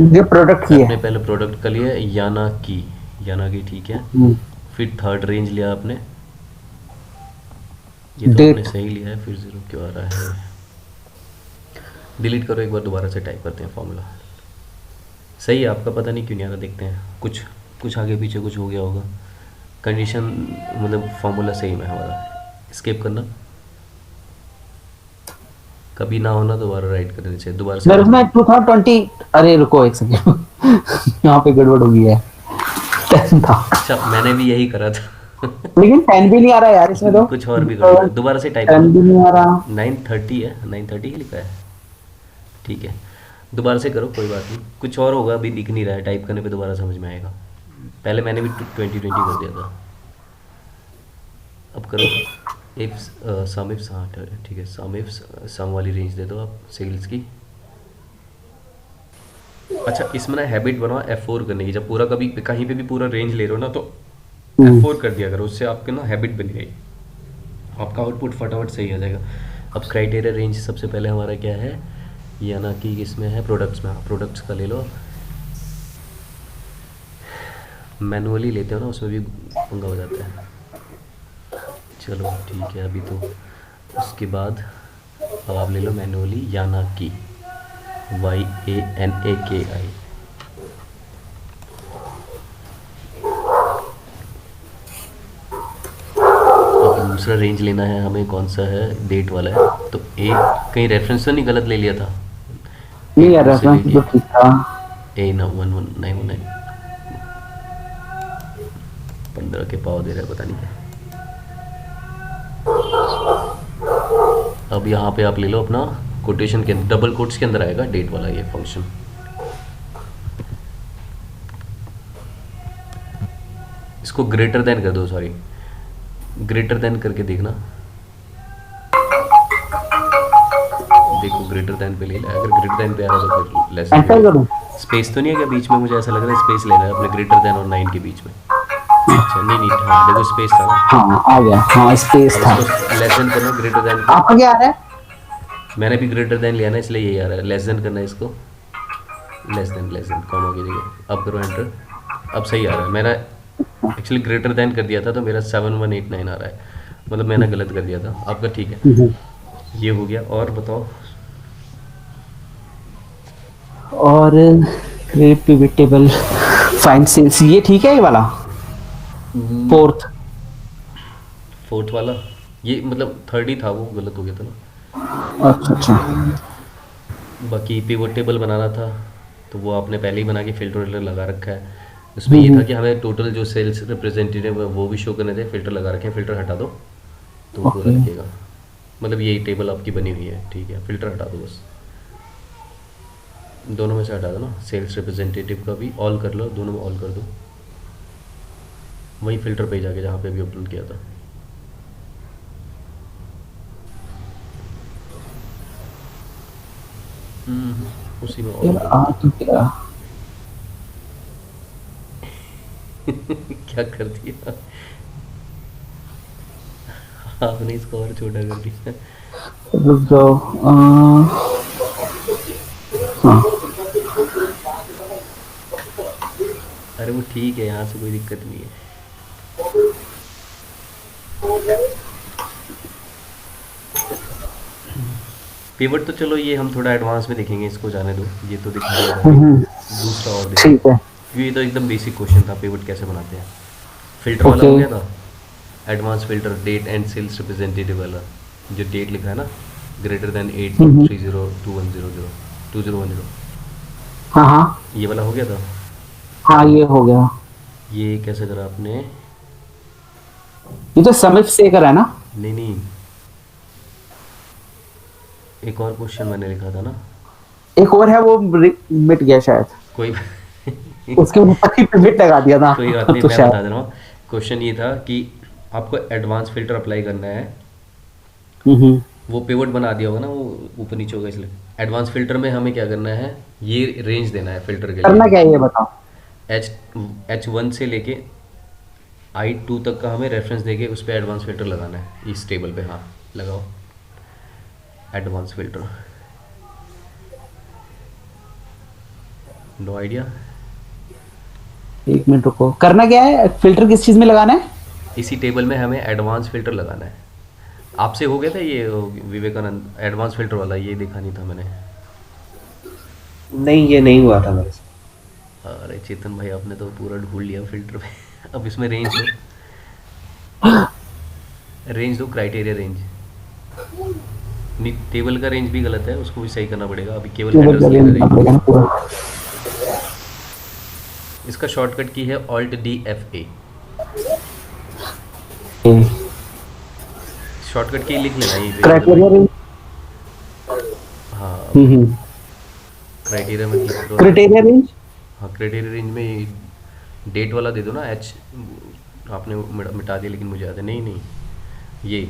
ये प्रोडक्ट की आपने है। पहले प्रोडक्ट का लिया याना की, ठीक है। फिर थर्ड रेंज लिया आपने, ये तो आपने डेट सही लिया है, फिर जीरो क्यों आ रहा है? डिलीट करो, एक बार दोबारा से टाइप करते हैं फॉर्मूला। सही है आपका, पता नहीं क्यों नहीं आ रहा, देखते हैं, कुछ आगे पीछे कुछ हो गया होगा। कंडीशन मतलब फॉर्मूला सही में हमारा। स्किप करना, कभी ना होना दोबारा राइट करने चाहिए, दोबारा से मेरे करना। उसमें 2020, अरे रुको एक सेकंड। यहाँ पे गड़बड़ हो गई है। 10 था, अच्छा, मैंने भी यही करा था। लेकिन 10 भी नहीं आ रहा यार इसमें तो। कुछ और भी कर लो, दोबारा से टाइप 10 भी करो। नहीं आ रहा। 930 है, 930 ही लिखा है। ठीक है, दोबारा से करो, कोई बात नहीं, कुछ और होगा, अभी दिख नहीं रहा है, टाइप करने पे दोबारा समझ में आएगा। पहले मैंने भी 2020 कर दिया था। अब करो इफ सम इफ। हाँ ठीक है, सम इफ, सम वाली रेंज दे दो आप सेल्स की। अच्छा, इसमें ना हैबिट बनाओ F4 करने की, जब पूरा कभी कहीं पे भी पूरा रेंज ले रहे हो ना, तो F4 कर दिया करो, उससे आपके ना हैबिट बन गई, आपका आउटपुट फटाफट सही आ जाएगा। अब क्राइटेरिया रेंज सबसे पहले हमारा क्या है, या ना कि इसमें है प्रोडक्ट्स में। प्रोडक्ट्स का ले लो, मैनुअली लेते हो ना उसमें भी पंगा हो जाता है। चलो ठीक है, अभी तो उसके बाद अब आप ले लो मैनुअली याना की, YANAKI। अब दूसरा रेंज लेना है हमें, कौन सा है, डेट वाला है, तो एक कहीं रेफरेंस तो नहीं गलत ले लिया था? नहीं यार, A2 से ले रेफरेंस तो लिया, ठीक था। A91919। 15 के पाव दे रहा है, पता नहीं क्या। अब यहाँ पे आप ले लो अपना कोटेशन के डबल कोट्स के अंदर आएगा डेट वाला ये फंक्शन। इसको ग्रेटर देन कर दो, सॉरी ग्रेटर देन करके देखना। देखो ग्रेटर देन पे ले लिया, अगर ग्रेटर देन पे आ रहा तो फिर लेस ऐसा करूं? स्पेस तो नहीं है क्या बीच में? मुझे ऐसा लग रहा है स्पेस लेना है अपने ग्रेटर देन और 9 के बीच में। अच्छा नहीं नहीं, हाँ देखो स्पेस था ना। हाँ आ गया, हाँ स्पेस अब था। इसको लेस देन करना ग्रेटर देन को। आपका क्या आ रहा है? मैंने भी ग्रेटर देन लिया ना, इसलिए यही आ रहा है। लेस देन करना है इसको, लेस देन कॉमा की जगह। अब करो एंटर, अब सही आ रहा है। मैंने एक्चुअली ग्रेटर देन कर दिया था तो मेरा 7189 आ रहा है, मतलब मैंने गलत कर दिया था। आपका ठीक है, ये हो गया। और बताओ। और create pivot table, find sales, ये ठीक है ये वाला फोर्थ? फोर्थ वाला ये मतलब थर्ड ही था, वो गलत हो गया था ना। अच्छा अच्छा। बाकी पिवट टेबल बनाना था तो वो आपने पहले ही बना के फिल्टर विल्टर लगा रखा है। उसमें ये था कि हमें टोटल जो सेल्स रिप्रेजेंटेटिव है वो भी शो करने थे। फिल्टर लगा रखे हैं, फिल्टर हटा दो तो वो पूरा ओके। दिखेगा। मतलब यही टेबल आपकी बनी हुई है, ठीक है। फिल्टर हटा दो बस, दोनों में से हटा दो ना। सेल्स रिप्रेजेंटेटिव का भी ऑल कर लो, दोनों में ऑल कर दो। वही फिल्टर पे जाके जहाँ पे अभी अपलोड किया था। उसी में ऑल यार कर आ तो गया। दो। क्या कर दिया आपने? इसको और छोटा कर दिया। रुक जाओ। हाँ अरे वो ठीक है, यहाँ से कोई दिक्कत नहीं है। पिवट तो चलो ये हम थोड़ा एडवांस में देखेंगे, इसको जाने दो, ये तो दिखा दिया था अभी। दूसरा और देखो, ठीक है। क्योंकि ये तो एकदम बेसिक क्वेश्चन था, पिवट कैसे बनाते हैं। फिल्टर वाला हो ओके। गया था, advance filter date and sales representative वाला, जो डेट लिखा है ना, ग्रेटर देन 8302100 हाँ हाँ ये वाला हो गया था। हाँ ये हो गया। ये कैसे करा आपने? ये तो समिफ से करा है ना? नहीं नहीं, एक और क्वेश्चन मैंने लिखा था ना। एक और है वो मिट गया शायद, कोई उसके ऊपर ही पिवट लगा दिया था। कोई बात नहीं, तो मैं शायद बता दे रहा हूँ। क्वेश्चन ये था कि आपको एडवांस फिल्टर अप्लाई करना है। वो पिवट बना दिया होगा ना, वो ऊपर नीचे होगा, इसलिए एडवांस फिल्टर में हमें क्या करना है, ये रेंज देना है फिल्टर के करना लिए। क्या है ये बताओ। H1 से लेके I2 तक का हमें रेफरेंस देके उस पर एडवांस फिल्टर लगाना है, इस टेबल पे। हाँ लगाओ एडवांस फिल्टर। No idea? एक मिनट रुको, करना क्या है? फिल्टर किस चीज में लगाना है? इसी टेबल में हमें एडवांस फिल्टर लगाना है। आपसे हो गया था ये विवेकानंद एडवांस फिल्टर वाला? ये देखा नहीं था मैंने। नहीं, ये नहीं हुआ था मेरे से। अरे चेतन भाई, आपने तो पूरा ढूंढ लिया फिल्टर पे। अब इसमें रेंज दो, रेंज दो, क्राइटेरिया रेंज। नहीं, टेबल का रेंज भी गलत है, उसको भी सही करना पड़ेगा। अभी केवल हेडर्स ले रहे हैं। पूरा। इसका शॉर्टकट की है Alt+D+F+A। शॉर्टकट की लिख लेना ये क्राइटेरिया रेंज। हाँ, हम्म। क्राइटेरिया में क्लिक करो। Criteria range. हाँ क्राइटेरिया रेंज में डेट वाला दे दो ना। एच आपने मिटा दिया, लेकिन मुझे याद है। नहीं नहीं, ये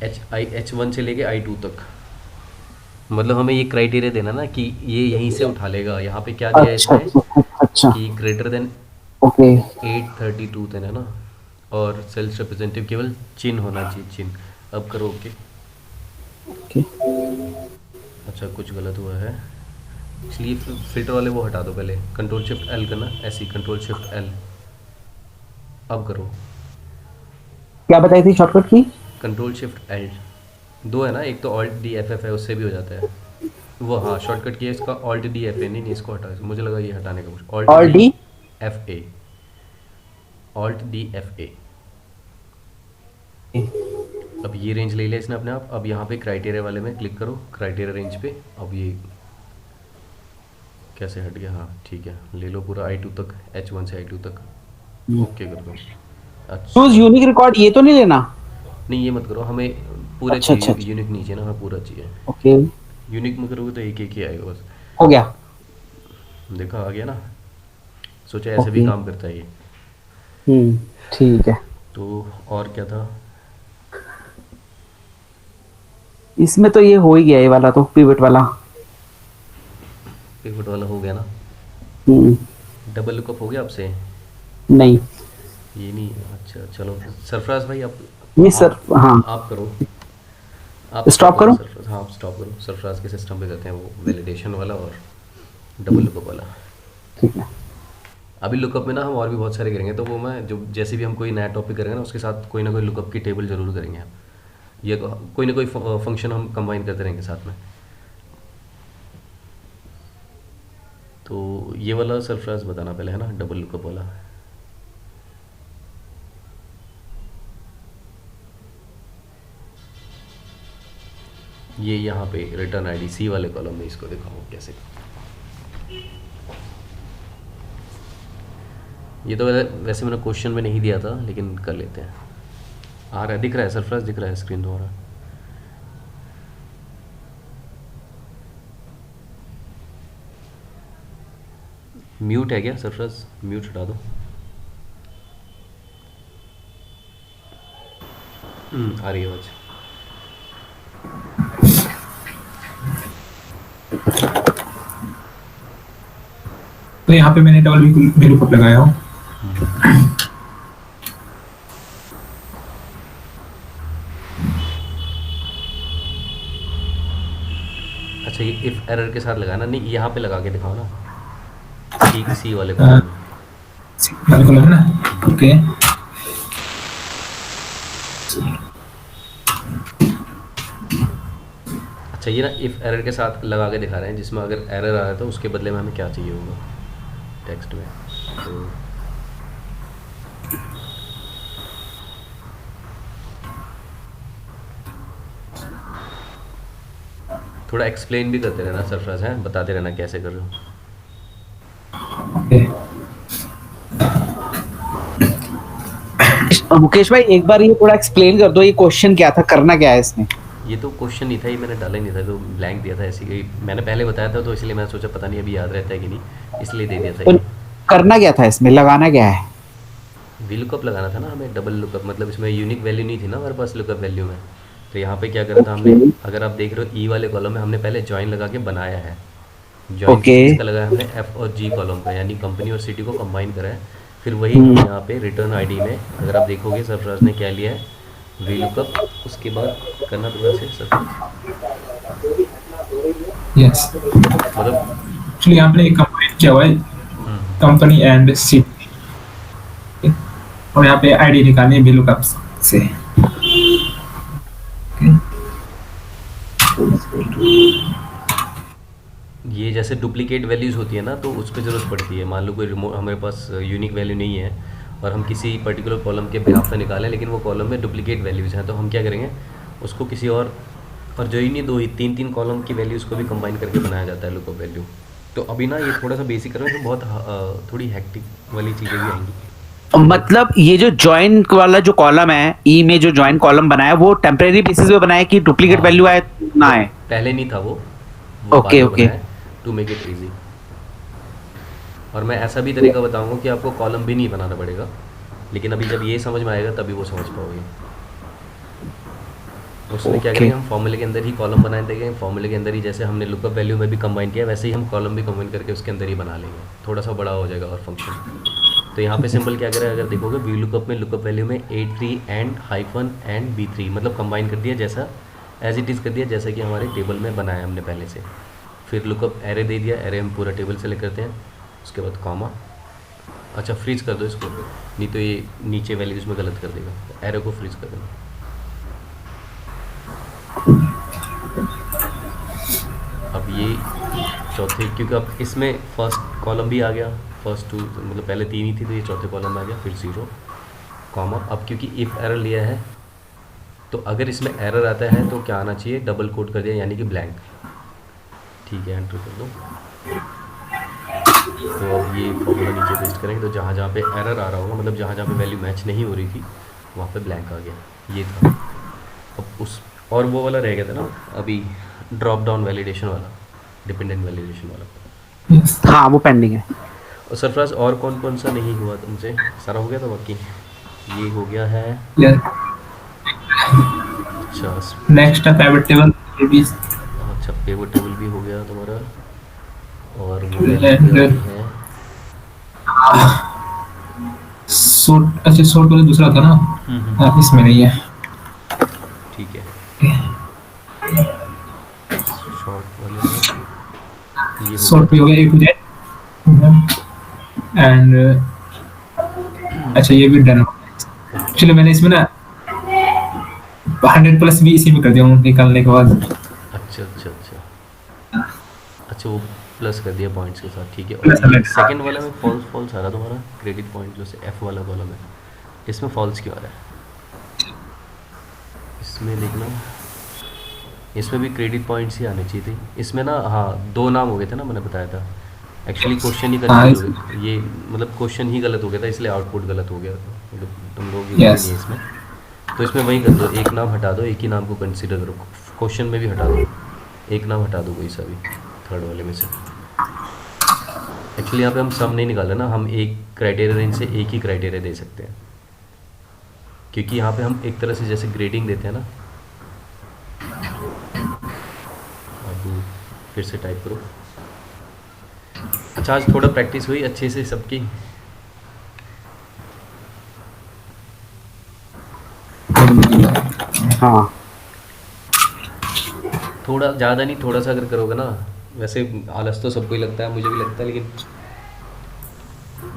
H1 से लेके I2 तक, मतलब हमें ये क्राइटेरिया देना ना कि ये यहीं से उठा लेगा। यहाँ पे क्या दिया है अच्छा इसमें अच्छा। कि ग्रेटर देन ओके 832 देना है ना, और सेल्स रिप्रेजेंटेटिव केवल चिन्ह होना चाहिए, चिन्ह। अब करो ओके। ओके। अच्छा कुछ गलत हुआ है, इसलिए फिल्टर वाले वो हटा दो पहले। कंट्रोल शिफ्ट एल करना, ऐसे ही कंट्रोल शिफ्ट एल। अब करो क्या बताई थी शॉर्टकट की? Control shift L. दो है ना, एक तो Alt+D+F है, उससे भी हो जाता है वो। हाँ शॉर्टकट की है इसका Alt+D+F+A। नहीं नहीं, इसको हटा, मुझे लगा ये हटाने का कुछ। और डी Alt+D+F+A, Alt+D+F+A। अब ये रेंज ले लिया इसने अपने आप। अब यहाँ पे क्राइटेरिया वाले में क्लिक करो, क्राइटेरिया रेंज पे। अब ये कैसे हट गया? हाँ ठीक है, ले लो पूरा I2 तक, H1 से I2 तक। ओके कर दो। अच्छा। चूज यूनिक रिकॉर्ड ये तो नहीं लेना? नहीं ये मत करो, हमें पूरे अच्छा अच्छा चाहिए, अच्छा। यूनिक नहीं चाहिए ना, हमें पूरा चाहिए। ओके। यूनिक में करोगे तो एक एक ही आएगा बस। हो गया। देखा आ गया ना, सोचा ऐसे भी ओके। काम करता है ये। ठीक है। तो और क्या था? इसमें तो ये हो ही गया, ये वाला तो पिवट वाला। पिवट वाला हो गया ना। हम्म। डबल लुकअप हो गया आपसे? नहीं। ये नहीं, अच्छा चलो। सरफराज भाई आप ये सर, आप हाँ। आप करो, आप स्टॉप स्टॉप करो करो। सरफराज, हाँ आप स्टॉप करो। सरफराज के सिस्टम पे करते हैं वो वैलिडेशन वाला और डबल लुकअप वाला। ठीक है। अभी लुकअप में ना हम और भी बहुत सारे करेंगे, तो वो मैं जो जैसे भी हम कोई नया टॉपिक करेंगे ना उसके साथ कोई ना कोई लुकअप की टेबल जरूर करेंगे हम। ये कोई ना कोई फंक्शन हम कंबाइन करते रहेंगे साथ में। तो ये वाला सरफराज बताना पहले है ना, डबल लुकअप वाला। ये यहाँ पे रिटर्न आईडी सी वाले कॉलम में इसको दिखाऊँ कैसे। ये तो वैसे मैंने क्वेश्चन में नहीं दिया था, लेकिन कर लेते हैं। आ रहा है, दिख रहा है सरफराज, दिख रहा है स्क्रीन तुम्हारा? म्यूट है क्या सरफराज? म्यूट हटा दो। आ रही है आवाज। तो यहाँ पे मैंने डबल VLOOKUP लगाया हूँ। अच्छा ये इफ एरर के साथ लगाना नहीं, यहाँ पे लगा के दिखाओ ना, सी वाले कॉलम में। वाले कॉलम ना, ओके। अच्छा ये ना इफ एरर के साथ लगा के दिखा रहे हैं, जिसमें अगर एरर आ रहा है तो उसके बदले में हमें क्या चाहिए होगा टेक्स्ट में। तो थोड़ा एक्सप्लेन भी करते रहना सरफराज, हैं बताते रहना कैसे कर रहे हो। ओके। मुकेश भाई एक बार ये थोड़ा एक्सप्लेन कर दो, ये क्वेश्चन क्या था, करना क्या है इसमें? ये तो क्वेश्चन नहीं था, ये मैंने डाला ही नहीं था, तो ब्लैंक दिया था ऐसे ही। मैंने पहले बताया था तो इसलिए मैंने सोचा पता नहीं अभी याद रहता है कि नहीं, इसलिए दे दिया था तो ये। करना क्या था इसमें, लगाना क्या है? वी लुकअप लगाना था ना हमें, डबल लुकअप, मतलब इसमें यूनिक वैल्यू नहीं थी ना हमारे पास लुकअप वैल्यू में। तो यहाँ पे क्या करा था हमने, ओके। अगर आप देख रहे हो ई वाले कॉलम में हमने पहले जॉइन लगा के बनाया है। Join okay. किसका लगाया हमने, एफ और जी कॉलम का, यानी कंपनी और सिटी को कंबाइन करा है। फिर वही हम हम्म। यहाँ पे रिटर्न आईडी में अगर आप देखोगे सरफराज ने क्या लिया है, वी लुकअप। उसके बाद करना दोबारा से सरफराज, यस, मतलब एक्चुअली यहाँ पे एक कंबाइन किया हुआ है, कंपनी एंड सिटी, और यहाँ पे आईडी निकालनी है VLOOKUP से। ये जैसे डुप्लीकेट वैल्यूज़ होती है ना, तो उस पर ज़रूरत पड़ती है। मान लो कोई रिमोट हमारे पास यूनिक वैल्यू नहीं है और हम किसी पर्टिकुलर कॉलम के बिहाफ पे निकालें, लेकिन वो कॉलम में डुप्लीकेट वैल्यूज़ हैं, तो हम क्या करेंगे उसको किसी और जो ही नहीं, दो ही तीन तीन कॉलम की वैल्यूज़ को भी कंबाइन करके बनाया जाता है लुकअप वैल्यू। तो अभी ना ये थोड़ा सा बेसिक कर रहे हैं, तो बहुत थोड़ी हेक्टिक वाली चीज़ें भी आएंगी। तो मतलब ये जो जॉइन वाला जो कॉलम है, ई में जो जॉइन कॉलम बनाया वो टेम्परेरी बेसिस पे बनाया कि डुप्लीकेट हाँ, वैल्यू आए ना आए? पहले नहीं था वो बाद ओके में ओके। बनाया टू मेक इट ईजी। और मैं ऐसा भी तरीका बताऊंगा कि आपको कॉलम भी नहीं बनाना पड़ेगा, लेकिन अभी जब ये समझ में आएगा तभी वो समझ पाओगे। उसमें क्या ओके। करेंगे, हम फॉर्मूले के अंदर ही कॉलम बनाए देंगे। फॉर्मूले के अंदर ही जैसे हमने लुकअप वैल्यू में भी कंबाइन किया, वैसे ही हम कॉलम भी कंबाइन करके उसके अंदर ही बना लेंगे। थोड़ा सा बड़ा हो जाएगा और फंक्शन। तो यहाँ पे सिंपल क्या करें, अगर देखोगे वी लुकअप में लुकअप वैल्यू में A3 and hyphen and B3, मतलब कंबाइन कर दिया जैसा एज इट इज़ कर दिया, जैसा कि हमारे टेबल में बनाया हमने पहले से। फिर लुकअप एरे दे दिया, एरे हम पूरा टेबल सेलेक्ट करते हैं। उसके बाद कॉमा, अच्छा फ्रीज कर दो इसको, नहीं तो ये नीचे वैल्यूज़ में गलत कर देगा। एरे को फ्रीज कर देना। अब ये चौथे, क्योंकि अब इसमें फर्स्ट कॉलम भी आ गया, फर्स्ट टू मतलब पहले तीन ही थी, तो ये चौथे कॉलम में आ गया। फिर 0 कॉमा। अब क्योंकि इफ़ एरर लिया है, तो अगर इसमें एरर आता है तो क्या आना चाहिए, डबल कोट कर दिया यानी कि ब्लैंक। ठीक है, एंटर कर दो। तो अब ये फॉर्मूला नीचे पेस्ट करेंगे तो जहाँ जहाँ पे एरर आ रहा होगा, मतलब जहाँ जहाँ पे वैल्यू मैच नहीं हो रही थी वहाँ पे ब्लैंक आ गया, ये था। अब उस और वो वाला रह गया था ना अभी, ड्रॉप डाउन वैलिडेशन वाला, डिपेंडेंट वैलिडेशन वाला। यस हाँ वो पेंडिंग है। और सरफराज और कौन कौन सा नहीं हुआ तुमसे? सारा हो गया था बाकी? ये हो गया है। यस अच्छा नेक्स्ट है पिवट टेबल भी अच्छा, पेवट टेबल भी हो गया तुम्हारा, और वो यहाँ पे आती है। शॉर्ट, अच्छा शॉर्ट वाला दूसरा था ना, हाँ इसमें नहीं है। ठीक है, शॉर्ट वाले में ये हो शॉर्ट भी गया हो गया A to Z एंड अच्छा ये भी डन हो गया। एक्चुअली मैंने इसमें ना 100 प्लस भी इसी में कर दिया हूँ निकालने के बाद। अच्छा अच्छा अच्छा अच्छा, वो प्लस कर दिया पॉइंट्स के साथ, ठीक है। Plus और अलग। सेकंड वाले में फॉल्स फॉल्स आ रहा तुम्हारा क्रेडिट पॉइंट जो से एफ वाला कॉलम है, इसमें फॉल्स क्यों आ रहा है? इसमें देखना, इसमें भी क्रेडिट पॉइंट्स ही आने चाहिए थे। इसमें ना हाँ 2 नाम हो गए थे ना, मैंने बताया था। एक्चुअली क्वेश्चन ही हाँ, कंफ्यूज हो गया, ये मतलब क्वेश्चन ही गलत हो गया था, इसलिए आउटपुट गलत हो गया, मतलब तुम लोग ये Yes. नहीं है इसमें। तो इसमें वही कर दो, एक नाम हटा दो, एक ही नाम को कंसिडर करो। क्वेश्चन में भी हटा दो, एक नाम हटा दो कोई सा भी थर्ड वाले में से। एक्चुअली यहाँ पे हम सम नहीं निकाले ना, हम एक क्राइटेरिया रेंज से एक ही क्राइटेरिया दे सकते हैं, क्योंकि यहाँ पे हम एक तरह से जैसे ग्रेडिंग देते हैं ना। अब फिर से टाइप करो। अच्छा आज थोड़ा प्रैक्टिस हुई अच्छे से सबकी? हाँ थोड़ा ज़्यादा नहीं, थोड़ा सा अगर करोगे ना, वैसे आलस तो सबको ही लगता है, मुझे भी लगता है, लेकिन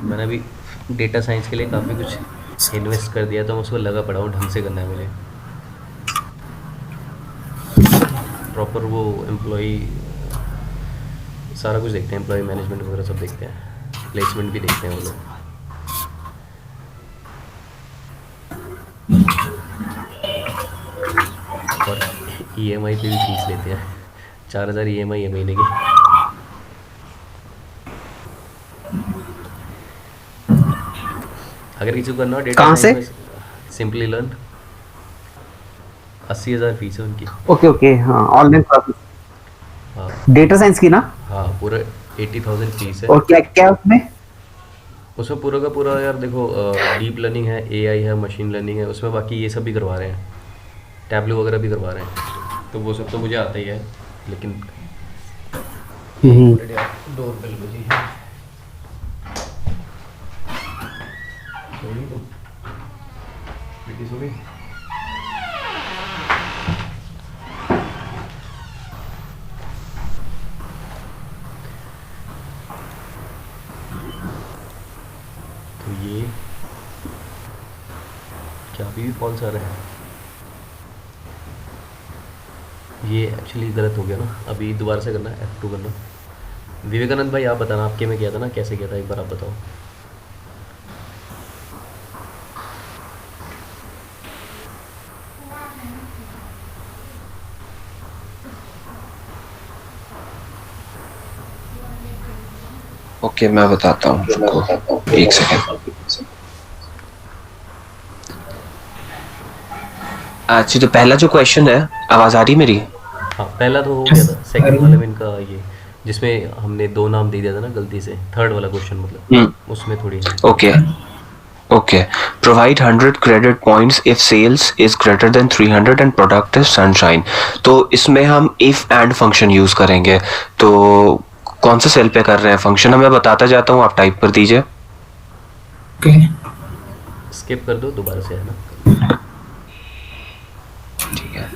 मैंने भी डेटा साइंस के लिए काफ़ी कुछ इन्वेस्ट कर दिया, तो मैं उसको लगा पड़ा हूँ, ढंग से करना है मुझे। प्रॉपर वो एम्प्लॉई सारा कुछ देखते हैं, एम्प्लॉय मैनेजमेंट वगैरह सब देखते हैं, प्लेसमेंट भी देखते हैं वो लोग। और ईएमआई पे भी फीस लेते हैं, 4000 ईएमआई है महीने की। अगर किसी को करना हो डेटा कहाँ साइंस से? में, सिंपली लर्न, 80,000 फीस है उनकी। ओके ओके हाँ ऑनलाइन क्लासेस हाँ डेटा साइंस की ना। हाँ, पूरा 80,000 फीस है। और क्या क्या है उसमें? उसमें पूरा का पूरा यार देखो, डीप लर्निंग है, एआई है, मशीन लर्निंग है उसमें, बाकी ये सब भी करवा रहे हैं, टैबलो वगैरह भी करवा रहे हैं, तो वो सब तो मुझे आता ही है, लेकिन डोर बेल बजी है। बेटी सो गई? तो ये क्या अभी भी फॉल्स आ रहा है? ये एक्चुअली गलत हो गया ना, अभी दोबारा से करना है, F2 करना। विवेकानंद भाई आप बताना, आपके में किया था ना, कैसे किया था एक बार आप बताओ। ओके मैं बताता हूँ, रुको, एक सेकेंड। अच्छा तो पहला जो क्वेश्चन है, आवाज आ रही मेरी? हाँ पहला तो हो गया था, सेकंड वाले में इनका ये जिसमें हमने 2 नाम दे दिया था ना गलती से, थर्ड वाला क्वेश्चन मतलब उसमें थोड़ी है। Okay okay, provide 100 credit points if sales is greater than 300 and product is sunshine. तो इसमें हम इफ एंड फंक्शन यूज करेंगे, तो कौन सा सेल पे कर रहे हैं फंक्शन? मैं बताता जाता हूँ, आप टाइप कर दीजिए। ओके स्किप कर दो, दोबारा से है ना। ठीक है,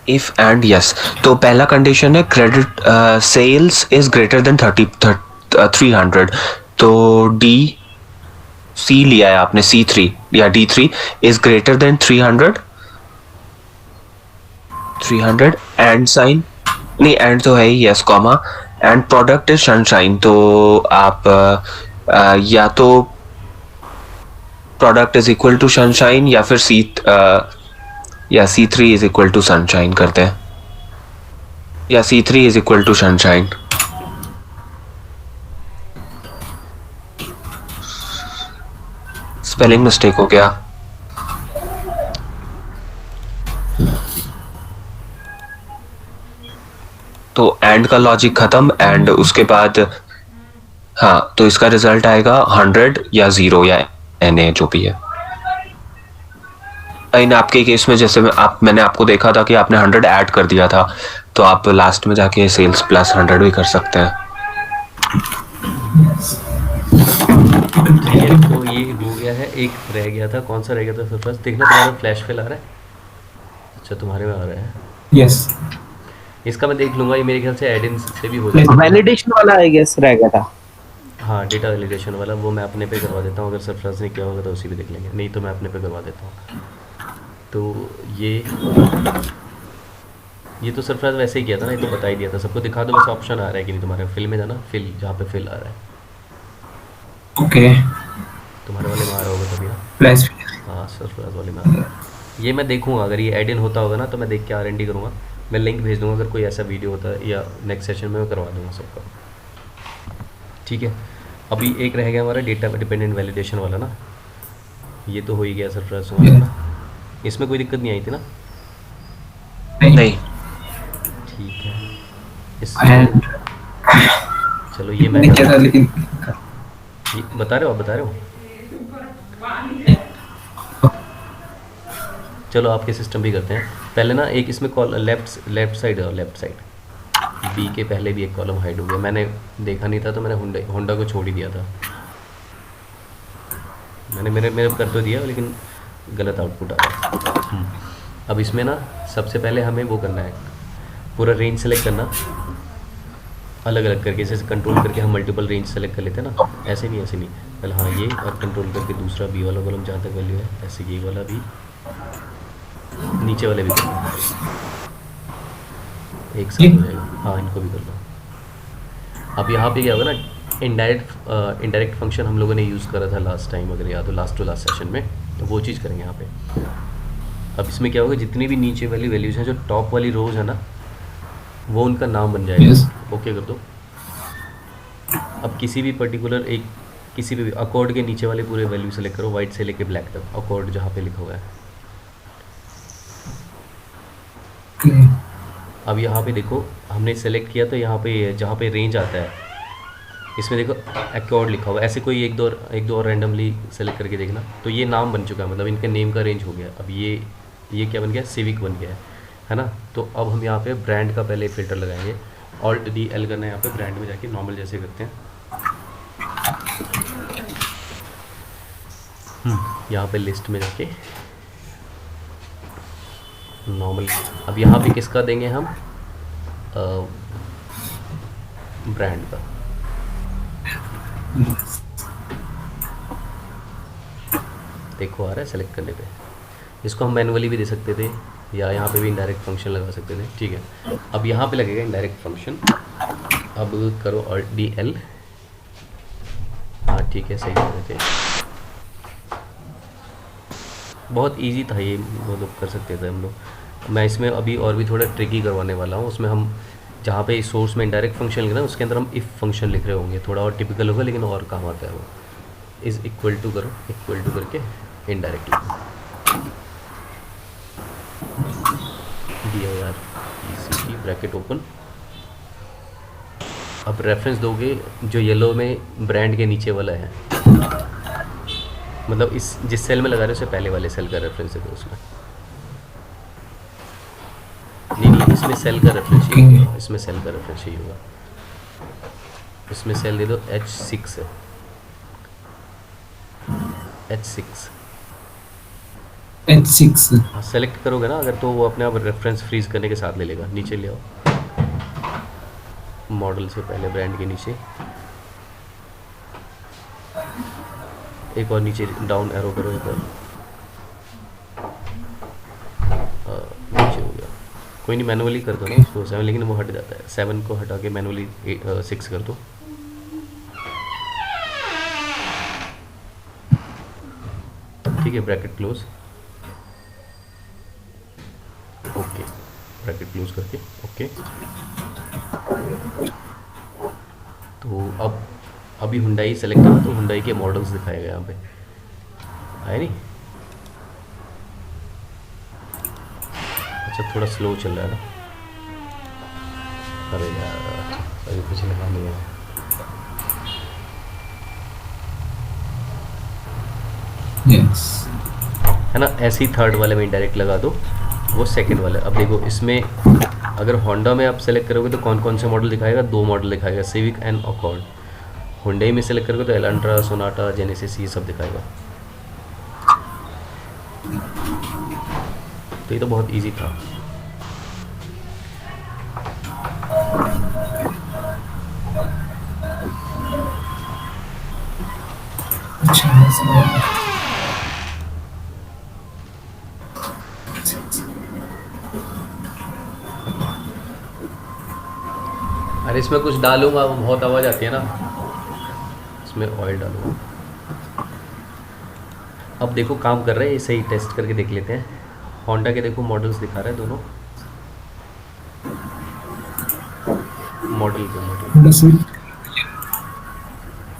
इफ एंड यस। तो पहला कंडीशन है credit sales is greater than 300, तो डी सी लिया है आपने, C3 या D3 is greater than 300 and sign, नहीं एंड तो है ही, yes comma, and product is sunshine. तो आप या तो product is equal to sunshine या फिर या C3 is equal to sunshine करते हैं, या C3 is equal to sunshine. Spelling mistake हो गया। तो एंड का लॉजिक खत्म, एंड उसके बाद हाँ, तो इसका रिजल्ट आएगा 100 या 0 या NA जो भी है। इन आपके केस में जैसे मैंने आपको देखा था कि आपने 100 ऐड कर दिया था, तो आप लास्ट में जाके सेल्स प्लस 100 भी कर सकते हैं। ठीक है, तो ये हो गया है। एक रह गया था, कौन सा रह गया था सर? फर्स्ट देखना, तुम्हारा फ्लैश फिल आ रहा है? अच्छा, तुम्हारे में आ रहा है। यस, इसका मैं देख लूंगा, ये मेरे ख्याल से एड इन से भी हो जाएगा। वैलिडेशन वाला आई गेस रह गया था। हाँ, डेटा वैलिडेशन वाला वो मैं अपने पे करवा देता हूँ। अगर सरफराज ने किया होगा तो उसी पे देख लेंगे, नहीं तो मैं अपने पे करवा देता हूँ। तो ये तो सरफराज वैसे ही किया था ना, ये तो बता ही दिया था सबको। दिखा दो बस ऑप्शन आ रहा है कि नहीं तुम्हारे फिल में, जाना फिल, जहाँ पे फिल आ रहा है ओके, तुम्हारे वाले में आ रहा होगा तभी ना। फ्लैश। हाँ, सरफराज वाले में आ रहा है। ये मैं देखूंगा, अगर ये एड इन होता होगा ना तो मैं देख के R&D करूँगा। मैं लिंक भेज दूंगा, अगर कोई ऐसा वीडियो होता है या नेक्स्ट सेशन में मैं करवा दूंगा सबका। ठीक है, अभी एक रह गया हमारा डेटा डिपेंडेंट वैलिडेशन वाला ना। ये तो हो ही गया सरफराज तुम्हारा ना, इसमें कोई दिक्कत नहीं आई थी ना? नहीं, ठीक है, इस एंड चलो ये मैं मैंने किया था, लेकिन ये बता रहे हो, आप बता रहे हो? चलो आपके सिस्टम भी करते हैं पहले ना। एक इसमें कॉल लेफ्ट साइड है, लेफ्ट साइड बी के पहले भी एक कॉलम हाइड हो गया। मैंने देखा नहीं था तो मैंने होंडा को छोड़ ही दिया था। मैंने मेरे कर तो दिया, लेकिन गलत आउटपुट आ रहा है। अब इसमें ना सबसे पहले हमें वो करना है, पूरा रेंज सेलेक्ट करना अलग अलग करके। जैसे कंट्रोल करके हम मल्टीपल रेंज सेलेक्ट कर लेते हैं ना, ऐसे नहीं, ऐसे नहीं। पहले हाँ ये, और कंट्रोल करके दूसरा बी वाला कॉलम जहाँ तक वैल्यू है, ऐसे ये वाला भी, नीचे वाले भी करना है, एक साथ हो जाएगा। हाँ, इनको भी कर लो। अब यहाँ पे क्या होगा ना, इनडायरेक्ट फंक्शन हम लोगों ने यूज़ करा था लास्ट टाइम, अगर याद हो लास्ट टू लास्ट सेशन में, तो वो चीज़ करेंगे यहाँ पे। अब इसमें क्या होगा, जितनी भी नीचे वाली वैल्यूज़ हैं, जो टॉप वाली रोज है ना, वो उनका नाम बन जाएगा। Yes. ओके कर दो। अब किसी भी पर्टिकुलर एक, किसी भी अकॉर्ड के नीचे वाले पूरे वैल्यू सेलेक्ट करो, वाइट से लेके ब्लैक तक, अकॉर्ड जहाँ पे लिखा हुआ है। अब यहाँ पे देखो, हमने सेलेक्ट किया तो यहाँ पे जहाँ पे रेंज आता है, इसमें देखो अकॉर्ड लिखा हुआ है। ऐसे कोई एक दो और रैंडमली सेलेक्ट करके देखना, तो ये नाम बन चुका है, मतलब इनके नेम का रेंज हो गया। अब ये क्या बन गया, सिविक बन गया है ना। तो अब हम यहाँ पे ब्रांड का पहले फिल्टर लगाएंगे, Alt+D+L करना है यहाँ पे, ब्रांड में जाके नॉर्मल जैसे करते हैं। यहाँ पे लिस्ट में जाके नॉर्मल। अब यहाँ पे किसका देंगे हम, ब्रांड का। देखो आ रहा है सेलेक्ट करने पे। इसको हम मैनुअली भी दे सकते थे, या यहाँ पे भी इनडायरेक्ट फंक्शन लगा सकते थे। ठीक है, अब यहाँ पे लगेगा इनडायरेक्ट फंक्शन। अब करो Alt+D+L। हाँ ठीक है, सही कर रहे थे। बहुत इजी था ये, मतलब कर सकते थे हम लोग। मैं इसमें अभी और भी थोड़ा ट्रिकी करवाने वाला हूँ। उसमें हम जहाँ पे सोर्स में इनडायरेक्ट फंक्शन लिख रहे हैं, उसके अंदर हम इफ़ फंक्शन लिख रहे होंगे। थोड़ा और टिपिकल होगा, लेकिन और काम आता है वो। इज़ इक्वल टू करो, इक्वल टू करके इनडायरेक्ट लिखो, dir ब्रैकेट ओपन। अब रेफरेंस दोगे जो येलो में ब्रांड के नीचे वाला है, मतलब इस जिस सेल में लगा रहे हो उससे पहले वाले सेल का रेफरेंस है। उसमें नहीं, इसमें सेल का रेफरेंस चाहिए होगा, इसमें सेल का रेफरेंस चाहिए होगा। इसमें सेल दे दो H6 है, H6। हाँ, सेलेक्ट करोगे ना अगर, तो वो अपने आप रेफरेंस फ्रीज करने के साथ ले लेगा। नीचे ले आओ, मॉडल से पहले ब्रांड के नीचे एक और नीचे डाउन एरो करो, एक और नीचे हो गया। कोई नहीं, मैनुअली कर दो ना उसको 7, लेकिन वो हट जाता है। 7 को हटा के मैनुअली 6 कर दो। ठीक है, ब्रैकेट क्लोज। क्लोज करके। ओके, तो अब अभी हुंडई सेलेक्ट करा तो हुंडई के मॉडल्स दिखाए गए यहाँ पे, है नहीं? अच्छा, थोड़ा स्लो चल रहा है ना? अरे यार, अभी कुछ लगा नहीं है। यस, है ना, ऐसे ही थर्ड वाले में डायरेक्ट लगा दो, वो सेकंड वाला। अब देखो इसमें अगर होंडा में आप सेलेक्ट करोगे तो कौन कौन से मॉडल दिखाएगा? 2 मॉडल दिखाएगा, सिविक एंड अकॉर्ड। हुंडई में सेलेक्ट करोगे तो एलेंट्रा, सोनाटा, जेनेसिस, ये सब दिखाएगा। तो ये तो बहुत इजी था। अच्छा, अरे इसमें कुछ डालूंगा, बहुत आवाज़ आती है ना, इसमें ऑयल डालूंगा। अब देखो काम कर रहे हैं, सही टेस्ट करके देख लेते हैं। होंडा के देखो मॉडल्स दिखा रहा है दोनों मॉडल के model, Honda civic,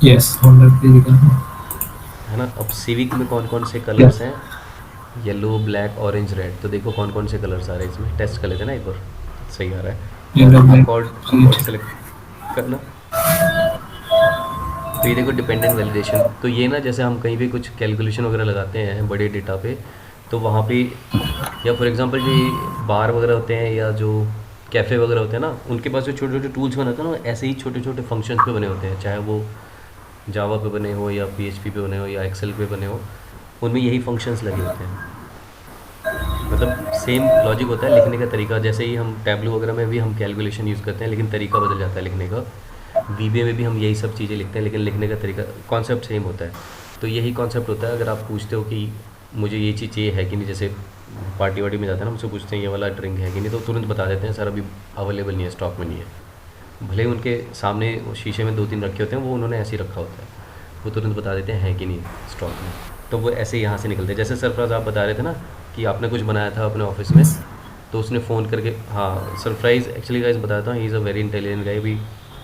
yes Honda civic है ना। अब सिविक में कौन कौन से कलर्स हैं? Yellow, black, orange, red. तो देखो कौन कौन से कलर्स आ रहे हैं इसमें, टेस्ट कर लेते हैं ना एक बार। सही आ रहा है। Yellow accord black. सेलेक्ट करना। तो ये देखो डिपेंडेंट वैलिडेशन। तो ये ना, जैसे हम कहीं भी कुछ कैलकुलेशन वगैरह लगाते हैं बड़े डेटा पे, तो वहाँ पे, या फॉर एग्जांपल जो बार वगैरह होते हैं या जो कैफ़े वगैरह होते हैं ना, उनके पास जो छोटे छोटे टूल्स बनाते हैं ना, ऐसे ही छोटे छोटे फंक्शंस पे बने होते हैं, चाहे वो जावा पे बने हो या PHP पे बने हो या एक्सेल पे बने हो, उनमें यही फंक्शंस लगे होते हैं। मतलब सेम लॉजिक होता है, लिखने का तरीका। जैसे ही हम टैबलू वगैरह में भी हम कैलकुलेशन यूज़ करते हैं, लेकिन तरीका बदल जाता है लिखने का। VBA में भी हम यही सब चीज़ें लिखते हैं, लेकिन लिखने का तरीका, कॉन्सेप्ट सेम होता है। तो यही कॉन्सेप्ट होता है। अगर आप पूछते हो कि मुझे ये चीज़ चाहिए है कि नहीं, जैसे पार्टी वार्टी में जाते हैं ना, हमसे पूछते हैं ये वाला ड्रिंक है कि नहीं, तो तुरंत बता देते हैं सर अभी अवेलेबल नहीं है, स्टॉक में नहीं है। भले ही उनके सामने शीशे में 2-3 रखे होते हैं, वो उन्होंने ऐसे ही रखा होता है, वो तुरंत बता देते हैं है कि नहीं स्टॉक में। तो वो ऐसे ही यहाँ से निकलते हैं। जैसे सरफराज आप बता रहे थे ना कि आपने कुछ बनाया था अपने ऑफिस में, तो उसने फ़ोन करके, हाँ सरप्राइज़ एक्चुअली गाइस बताता हूँ, he is a very intelligent गाय, भी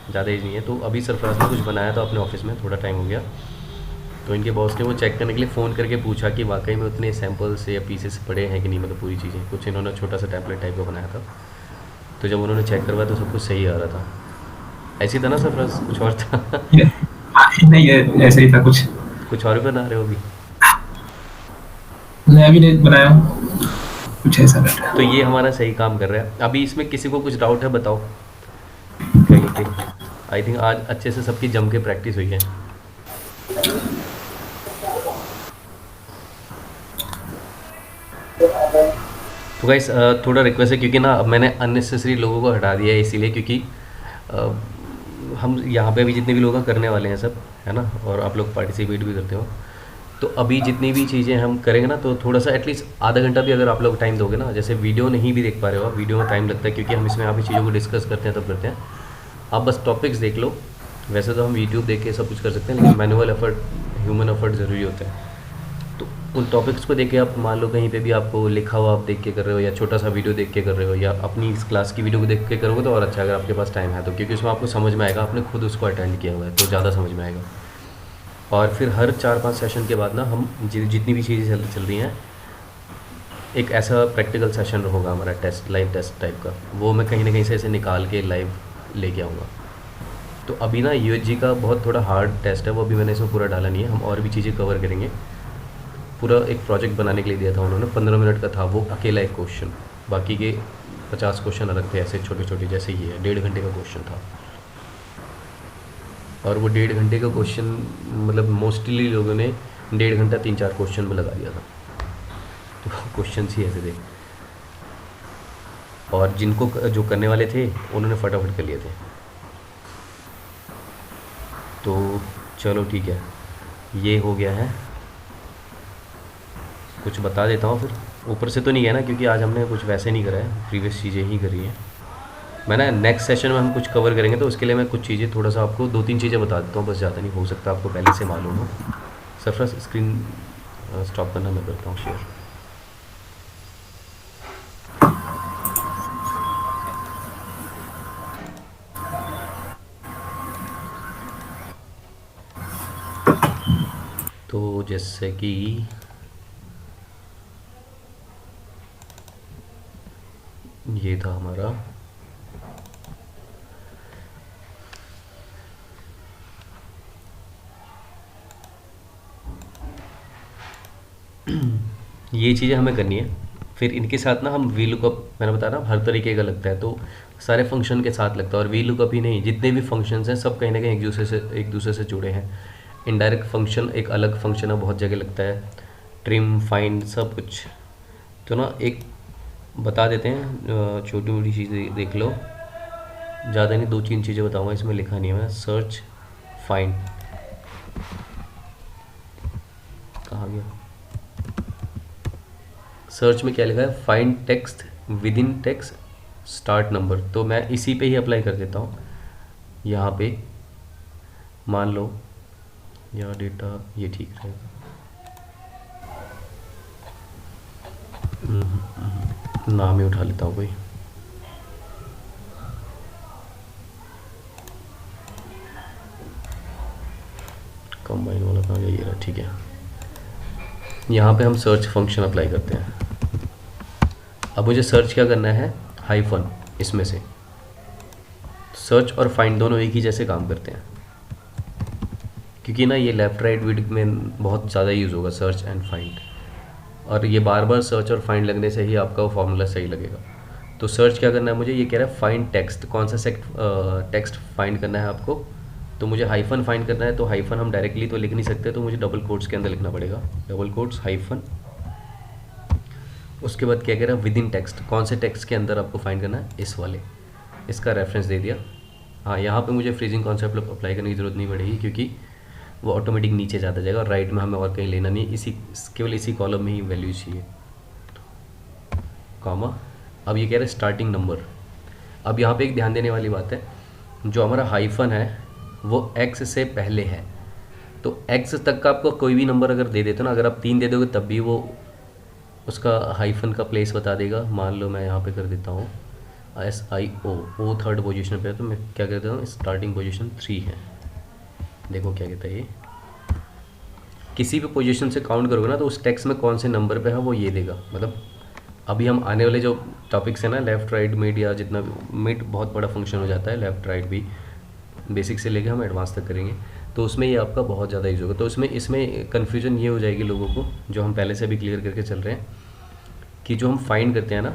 ज़्यादा एज नहीं है। तो अभी सरफराज ने कुछ बनाया था अपने ऑफिस में, थोड़ा टाइम हो गया, तो इनके बॉस ने वो चेक करने के लिए फ़ोन करके पूछा कि वाकई में उतने सैम्पल्स या पीसेस पड़े हैं कि नहीं, मतलब पूरी चीज़ें। कुछ इन्होंने छोटा सा टैबलेट टाइप का बनाया था, तो जब उन्होंने चेक करवाया तो सब कुछ सही आ रहा था। ऐसे ही था ना सरफराज, कुछ और था? नहीं है, ऐसा ही था कुछ। कुछ और भी बना रहे हो अभी? मैं अभी नहीं बनाया हूँ, कुछ ऐसा कर रहा तो ये हमारा सही काम कर रहा है। अभी इसमें किसी को कुछ डाउट है बताओ कहीं पे? आई थिंक आज अच्छे से सबकी जम के प्रैक्टिस हुई है। तो गाइस थोड़ा रिक्वेस्ट है, क्योंकि ना अब मैंने अननेसेसरी लोगों को हटा दिया है, इसीलिए क्योंकि हम यहाँ पे अभी जितने भी लोग करने वाले हैं सब, है ना, और आप लोग पार्टिसिपेट भी करते हो, तो अभी जितनी भी चीज़ें हम करेंगे ना, तो थोड़ा सा एटलीस्ट आधा घंटा भी अगर आप लोग टाइम दोगे ना, जैसे वीडियो नहीं भी देख पा रहे हो आप, वीडियो में टाइम लगता है क्योंकि हम इसमें यहाँ पे चीज़ों को डिस्कस करते हैं तब करते हैं, आप बस टॉपिक्स देख लो। वैसे तो हम यूट्यूब देख के सब कुछ कर सकते हैं, लेकिन मैनुअल एफर्ट, ह्यूमन एफर्ट ज़रूरी होता है। तो उन टॉपिक्स को देख के आप, मान लो कहीं पे भी आपको लिखा हुआ आप देख के कर रहे हो, या छोटा सा वीडियो देख के कर रहे हो, या अपनी इस क्लास की वीडियो को देख के करोगे तो और अच्छा, अगर आपके पास टाइम है तो, क्योंकि उसमें आपको समझ में आएगा, आपने खुद उसको अटेंड किया हुआ है तो ज़्यादा समझ में आएगा। और फिर हर 4-5 सेशन के बाद ना हम जितनी भी चीज़ें चल रही हैं, एक ऐसा प्रैक्टिकल सेशन होगा हमारा, टेस्ट, लाइव टेस्ट टाइप का, वो मैं कहीं ना कहीं से ऐसे निकाल के लाइव लेके आऊँगा। तो अभी ना UHG का बहुत थोड़ा हार्ड टेस्ट है, वो अभी मैंने इसमें पूरा डाला नहीं है, हम और भी चीज़ें कवर करेंगे। पूरा एक प्रोजेक्ट बनाने के लिए दिया था उन्होंने, 15 मिनट का था वो, अकेला एक क्वेश्चन, बाकी के 50 क्वेश्चन अलग थे ऐसे छोटे छोटे, जैसे ये है 1.5 घंटे का क्वेश्चन था। और वो 1.5 घंटे का क्वेश्चन, मतलब मोस्टली लोगों ने 1.5 घंटा 3-4 क्वेश्चन में लगा दिया था, तो क्वेश्चन ही ऐसे थे। और जिनको जो करने वाले थे उन्होंने फटाफट कर लिए थे। तो चलो ठीक है, ये हो गया है। कुछ बता देता हूँ फिर, ऊपर से तो नहीं गया ना, क्योंकि आज हमने कुछ वैसे नहीं करा है, प्रीवियस चीज़ें ही करी हैं। मैं ना नेक्स्ट सेशन में हम कुछ कवर करेंगे, तो उसके लिए मैं कुछ चीज़ें थोड़ा सा आपको 2-3 चीज़ें बता देता हूँ, बस ज़्यादा नहीं, हो सकता आपको पहले से मालूम हो। सरफराज स्क्रीन स्टॉप करना, मैं करता हूँ शेयर। तो जैसे कि ये था हमारा ये चीज़ें हमें करनी है। फिर इनके साथ ना हम वी लुकअप, मैंने बताया ना हर तरीके का लगता है, तो सारे फंक्शन के साथ लगता है। और वी लुकअप ही नहीं, जितने भी फंक्शंस हैं सब कहीं ना कहीं एक दूसरे से जुड़े हैं। इनडायरेक्ट फंक्शन एक अलग फंक्शन है, बहुत जगह लगता है, ट्रिम, फाइंड, सब कुछ। तो ना एक बता देते हैं, छोटी मोटी चीज़ें देख लो, ज़्यादा नहीं, 2-3 चीज़ें बताऊँगा, इसमें लिखा नहीं है मैं। सर्च, फाइंड, कहाँ गया? सर्च में क्या लिखा है? Find text with in text start number. तो मैं इसी पे ही अप्लाई कर देता हूँ। यहाँ पे मान लो यहाँ डेटा, ये ठीक रहेगा। नाम ही उठा लेता हूँ कोई। कंबाइन वाला कहाँ गया? ये रहा, ठीक है। यहाँ पे हम सर्च फंक्शन अप्लाई करते हैं। अब मुझे सर्च क्या करना है? हाइफन, इसमें से सर्च और फाइंड दोनों एक ही जैसे काम करते हैं, क्योंकि ना ये लेफ़्ट राइट विड में बहुत ज़्यादा यूज़ होगा, सर्च एंड फाइंड। और ये बार बार सर्च और फाइंड लगने से ही आपका वो फॉर्मूला सही लगेगा। तो सर्च क्या करना है मुझे? ये कह रहा है फाइंड टेक्स्ट। कौन सा टेक्स्ट फाइंड करना है आपको? तो मुझे हाइफन फाइंड करना है। तो हाइफन हम डायरेक्टली तो लिख नहीं सकते, तो मुझे डबल कोट्स के अंदर लिखना पड़ेगा, डबल कोट्स हाइफन। उसके बाद क्या कह रहा है? With in text. कौन से टेक्स्ट के अंदर आपको फाइंड करना है? इस वाले, इसका रेफरेंस दे दिया। हाँ, यहाँ पे मुझे फ्रीजिंग कॉन्सेप्ट अप्लाई करने की ज़रूरत नहीं पड़ेगी, क्योंकि वो ऑटोमेटिक नीचे जाता जाएगा, और राइट में हमें और कहीं लेना नहीं, केवल इसी कॉलम में ही वैल्यू चाहिए, कॉमा। अब ये कह रहा है स्टार्टिंग नंबर। अब यहाँ पे एक ध्यान देने वाली बात है, जो हमारा हाइफन है वो x से पहले है, तो x तक का आपको कोई भी नंबर अगर दे देते हो ना, अगर आप 3 दे दोगे तब भी वो उसका हाइफन का प्लेस बता देगा। मान लो मैं यहाँ पे कर देता हूँ SIO, थर्ड पोजीशन पे है, तो मैं क्या कहता हूँ स्टार्टिंग पोजीशन 3 है। देखो क्या कहता है ये, किसी भी पोजीशन से काउंट करोगे ना तो उस टेक्स्ट में कौन से नंबर पे है वो ये देगा। मतलब अभी हम आने वाले जो टॉपिक्स हैं ना, लेफ़्ट राइट मिड, या जितना भी मिड बहुत बड़ा फंक्शन हो जाता है, लेफ़्ट राइट भी बेसिक से लेकर हम एडवांस तक करेंगे, तो उसमें ये आपका बहुत ज़्यादा यूज़ होगा। तो इसमें कन्फ्यूजन ये हो जाएगी लोगों को, जो हम पहले से भी क्लियर करके चल रहे हैं, कि जो हम फाइंड करते हैं ना,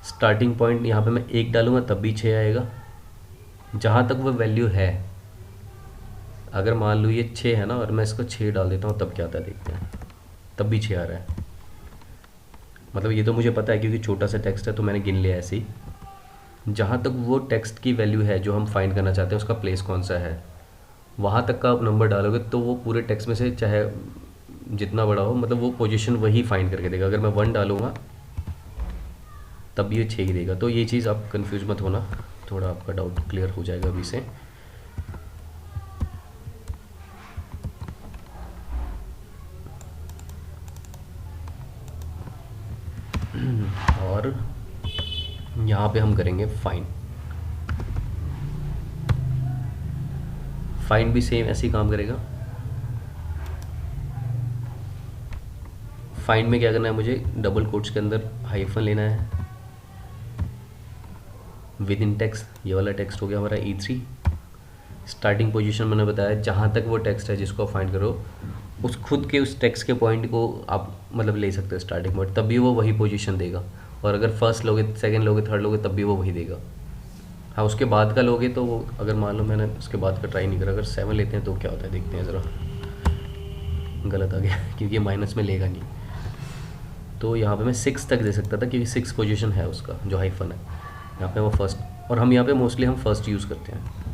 स्टार्टिंग पॉइंट यहाँ पे मैं 1 डालूँगा तब भी 6 आएगा, जहाँ तक वो वैल्यू है। अगर मान लो ये 6 है ना, और मैं इसको 6 डाल देता हूँ, तब क्या आता है देखते हैं, तब भी 6 आ रहा है। मतलब ये तो मुझे पता है क्योंकि छोटा सा टेक्स्ट है, तो मैंने गिन लिया ऐसे ही। जहाँ तक वो टेक्स्ट की वैल्यू है जो हम फाइंड करना चाहते हैं, उसका प्लेस कौन सा है, वहाँ तक का आप नंबर डालोगे तो वो पूरे टेक्स्ट में से चाहे जितना बड़ा हो, मतलब वो पोजीशन वही फाइंड करके देगा। अगर मैं 1 डालूँगा तब ये 6 ही देगा। तो ये चीज़ आप कंफ्यूज मत होना, थोड़ा आपका डाउट क्लियर हो जाएगा अभी से। और यहाँ पे हम करेंगे फाइंड। फाइंड भी सेम ऐसे ही काम करेगा। फाइंड में क्या करना है मुझे? डबल कोट्स के अंदर हाइफन लेना है, विद इन टेक्स्ट, ये वाला टेक्स्ट हो गया हमारा E3। स्टार्टिंग पोजीशन मैंने बताया, जहाँ तक वो टेक्स्ट है जिसको फाइंड करो, उस खुद के उस टेक्स्ट के पॉइंट को आप मतलब ले सकते हो स्टार्टिंग पॉइंट, तब भी वो वही पोजीशन देगा। और अगर फर्स्ट लोगे, सेकंड लोगे, थर्ड लोगे, तब भी वो वही देगा। हाँ, उसके बाद का लोगे तो वो, अगर मान लो मैंने उसके बाद का ट्राई नहीं करा, अगर 7 लेते हैं तो क्या होता है देखते हैं ज़रा। गलत आ गया क्योंकि माइनस में लेगा नहीं। तो यहाँ पे मैं 6 तक दे सकता था, क्योंकि 6 पोजीशन है उसका जो हाइफन है। यहाँ पे वो फर्स्ट, और हम यहाँ पे मोस्टली हम फर्स्ट यूज़ करते हैं।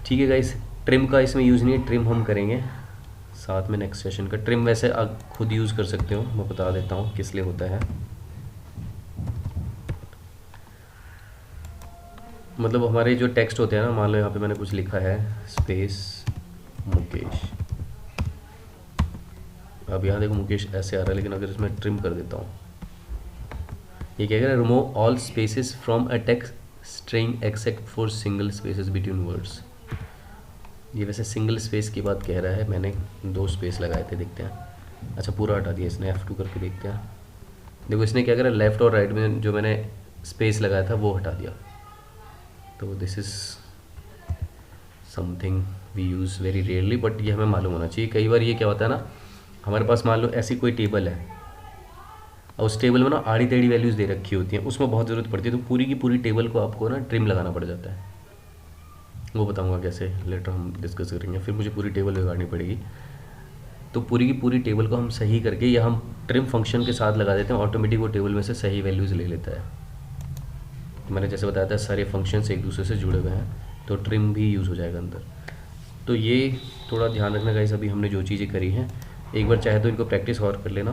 ठीक है गाइस, ट्रिम का इसमें यूज़ नहीं है, ट्रिम हम करेंगे साथ में नेक्स्ट सेशन का। ट्रिम वैसे आप खुद यूज़ कर सकते हो, मैं बता देता हूँ किस लिए होता है। मतलब हमारे जो टेक्स्ट होते हैं ना, मान लो यहाँ पे मैंने कुछ लिखा है स्पेस मुकेश, अब यहाँ देखो मुकेश ऐसे आ रहा है, लेकिन अगर इसमें ट्रिम कर देता हूँ, ये क्या कह रहा है, remove all spaces from a text string except for single spaces between words. ये वैसे सिंगल स्पेस की बात कह रहा है, मैंने 2 स्पेस लगाए थे, देखते हैं। अच्छा पूरा हटा दिया इसने, F2 करके देखते हैं। देखो इसने क्या करा, लेफ़्ट और राइट में जो मैंने स्पेस लगाया था वो हटा दिया। तो this is something we use very rarely, but ये हमें मालूम होना चाहिए। कई बार ये क्या होता है ना, हमारे पास मान लो ऐसी कोई टेबल है और उस टेबल में ना आड़ी टेढ़ी वैल्यूज़ दे रखी होती हैं, उसमें बहुत ज़रूरत पड़ती है, तो पूरी की पूरी टेबल को आपको ना ट्रिम लगाना पड़ जाता है। वो बताऊंगा कैसे, लेटर हम डिस्कस करेंगे। फिर मुझे पूरी टेबल बिगाड़नी पड़ेगी, तो पूरी की पूरी टेबल को हम सही करके या हम ट्रिम फंक्शन के साथ लगा देते हैं, ऑटोमेटिक वो टेबल में से सही वैल्यूज़ ले लेता है। मैंने जैसे बताया था सारे फंक्शंस एक दूसरे से जुड़े हुए हैं, तो ट्रिम भी यूज़ हो जाएगा अंदर। तो ये थोड़ा ध्यान रखना गाइस, अभी हमने जो चीज़ें करी हैं एक बार चाहे तो इनको प्रैक्टिस और कर लेना,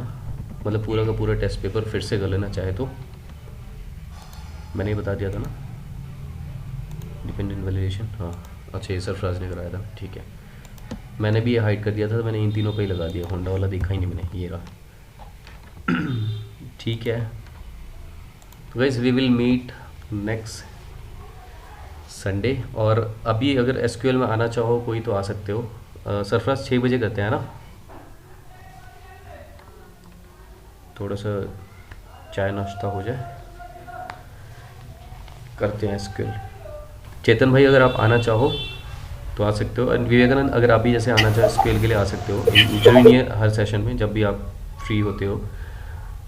मतलब पूरा का पूरा टेस्ट पेपर फिर से कर लेना चाहे तो। मैंने ये बता दिया था ना डिपेंडेंट वैलिडेशन, हाँ अच्छा ये सरफराज ने कराया था, ठीक है। मैंने भी ये हाइड कर दिया था, तो मैंने इन तीनों का ही लगा दिया, होंडा वाला देखा ही नहीं मैंने, ये रहा। ठीक है, तो guys we will meet next Sunday. और अभी अगर एसक्यूएल में आना चाहो कोई तो आ सकते हो। सरफराज 6 बजे करते हैं ना, थोड़ा सा चाय नाश्ता हो जाए, करते हैं एसक्यूएल। चेतन भाई अगर आप आना चाहो तो आ सकते हो, विवेकानंद अगर आप भी जैसे आना चाहो एसक्यूएल के लिए आ सकते हो, जरूरी नहीं है हर सेशन में, जब भी आप फ्री होते हो।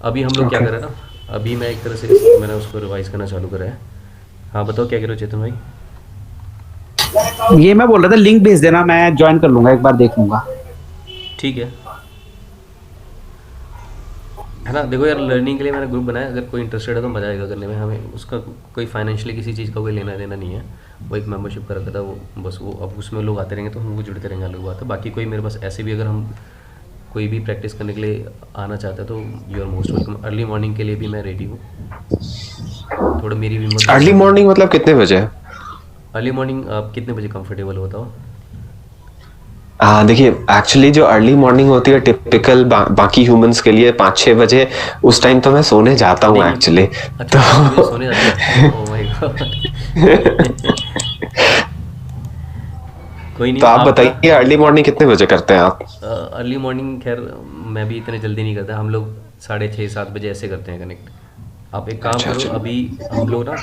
अभी हम लोग क्या कर रहे हैं ना, अभी मैं एक तरह से मैंने उसको रिवाइज करना चालू करा है। हाँ बताओ क्या कह रहे हो चेतन भाई? ये मैं बोल रहा था लिंक भेज देना, मैं ज्वाइन कर लूंगा, एक बार देख लूंगा। ठीक है ना। देखो यार लर्निंग के लिए मैंने ग्रुप बनाया, अगर कोई इंटरेस्टेड है तो मजा आएगा करने में। हमें उसका कोई फाइनेंशियली किसी चीज़ का कोई लेना देना नहीं है, वो एक मेंबरशिप का रखा था, वो बस वो अब उसमें लोग आते रहेंगे तो हम वो जुड़ते रहेंगे, अलग बात है। बाकी कोई मेरे पास ऐसे भी अगर हम कोई भी प्रैक्टिस करने के लिए आना चाहता है तो you are most welcome. Early morning के लिए भी मैं रेडी हूँ, थोड़ा मेरी भी मदद। अर्ली मॉर्निंग मतलब कितने बजे? अर्ली मॉर्निंग आप कितने बजे कंफर्टेबल होता हो? देखिए एक्चुअली जो अर्ली मॉर्निंग होती है टिपिकल बाकी ह्यूमंस के लिए 5-6 बजे, उस टाइम तो मैं सोने जाता हूँ एक्चुअली। अच्छा तो सोने जाते हो? Oh my God. कोई नहीं, तो आप बताइए अर्ली मॉर्निंग कितने बजे करते हैं आप? अर्ली मॉर्निंग खैर मैं भी इतने जल्दी नहीं करता, हम लोग 6:30-7 बजे ऐसे करते हैं कनेक्ट। आप एक काम करो, अभी हम लोग ना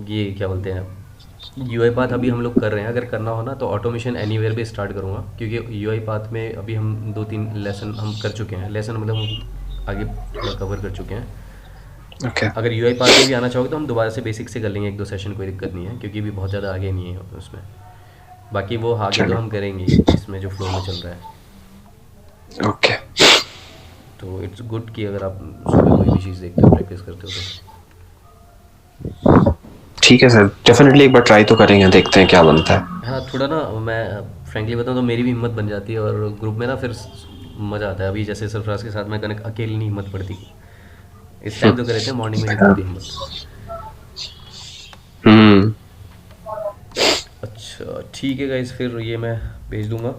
ये क्या बोलते हैं यूआई पाथ अभी हम लोग कर रहे हैं, अगर करना हो ना तो ऑटोमेशन एनीवेयर भी स्टार्ट करूँगा, क्योंकि यूआई पाथ में अभी हम 2-3 लेसन हम कर चुके हैं, लेसन मतलब हम आगे थोड़ा कवर कर चुके हैं। Okay. अगर यूआई पाथ में भी आना चाहोगे तो हम दोबारा से बेसिक से कर लेंगे 1-2 सेशन, कोई दिक्कत नहीं है, क्योंकि भी बहुत ज़्यादा आगे नहीं है उसमें। बाकी वो आगे तो हम करेंगे इसमें जो फ्लो में चल रहा है। ओके तो इट्स गुड कि अगर आप सुबह कोई भी चीज़ देखते हो, प्रैक्टिस करते हो तो ठीक है सर, डेफिनेटली एक बार ट्राई तो करेंगे, देखते हैं क्या बनता है। हाँ थोड़ा ना मैं फ्रैंकली बताऊँ तो मेरी भी हिम्मत बन जाती है, और ग्रुप में ना फिर मज़ा आता है। अभी जैसे सरफराज के साथ मैं कनेक्ट अकेले नहीं हिम्मत पड़ती, इस टाइम तो कर रहे थे, मॉर्निंग में नहीं पड़ती हिम्मत। अच्छा ठीक है गाइस, फिर ये मैं भेज दूंगा।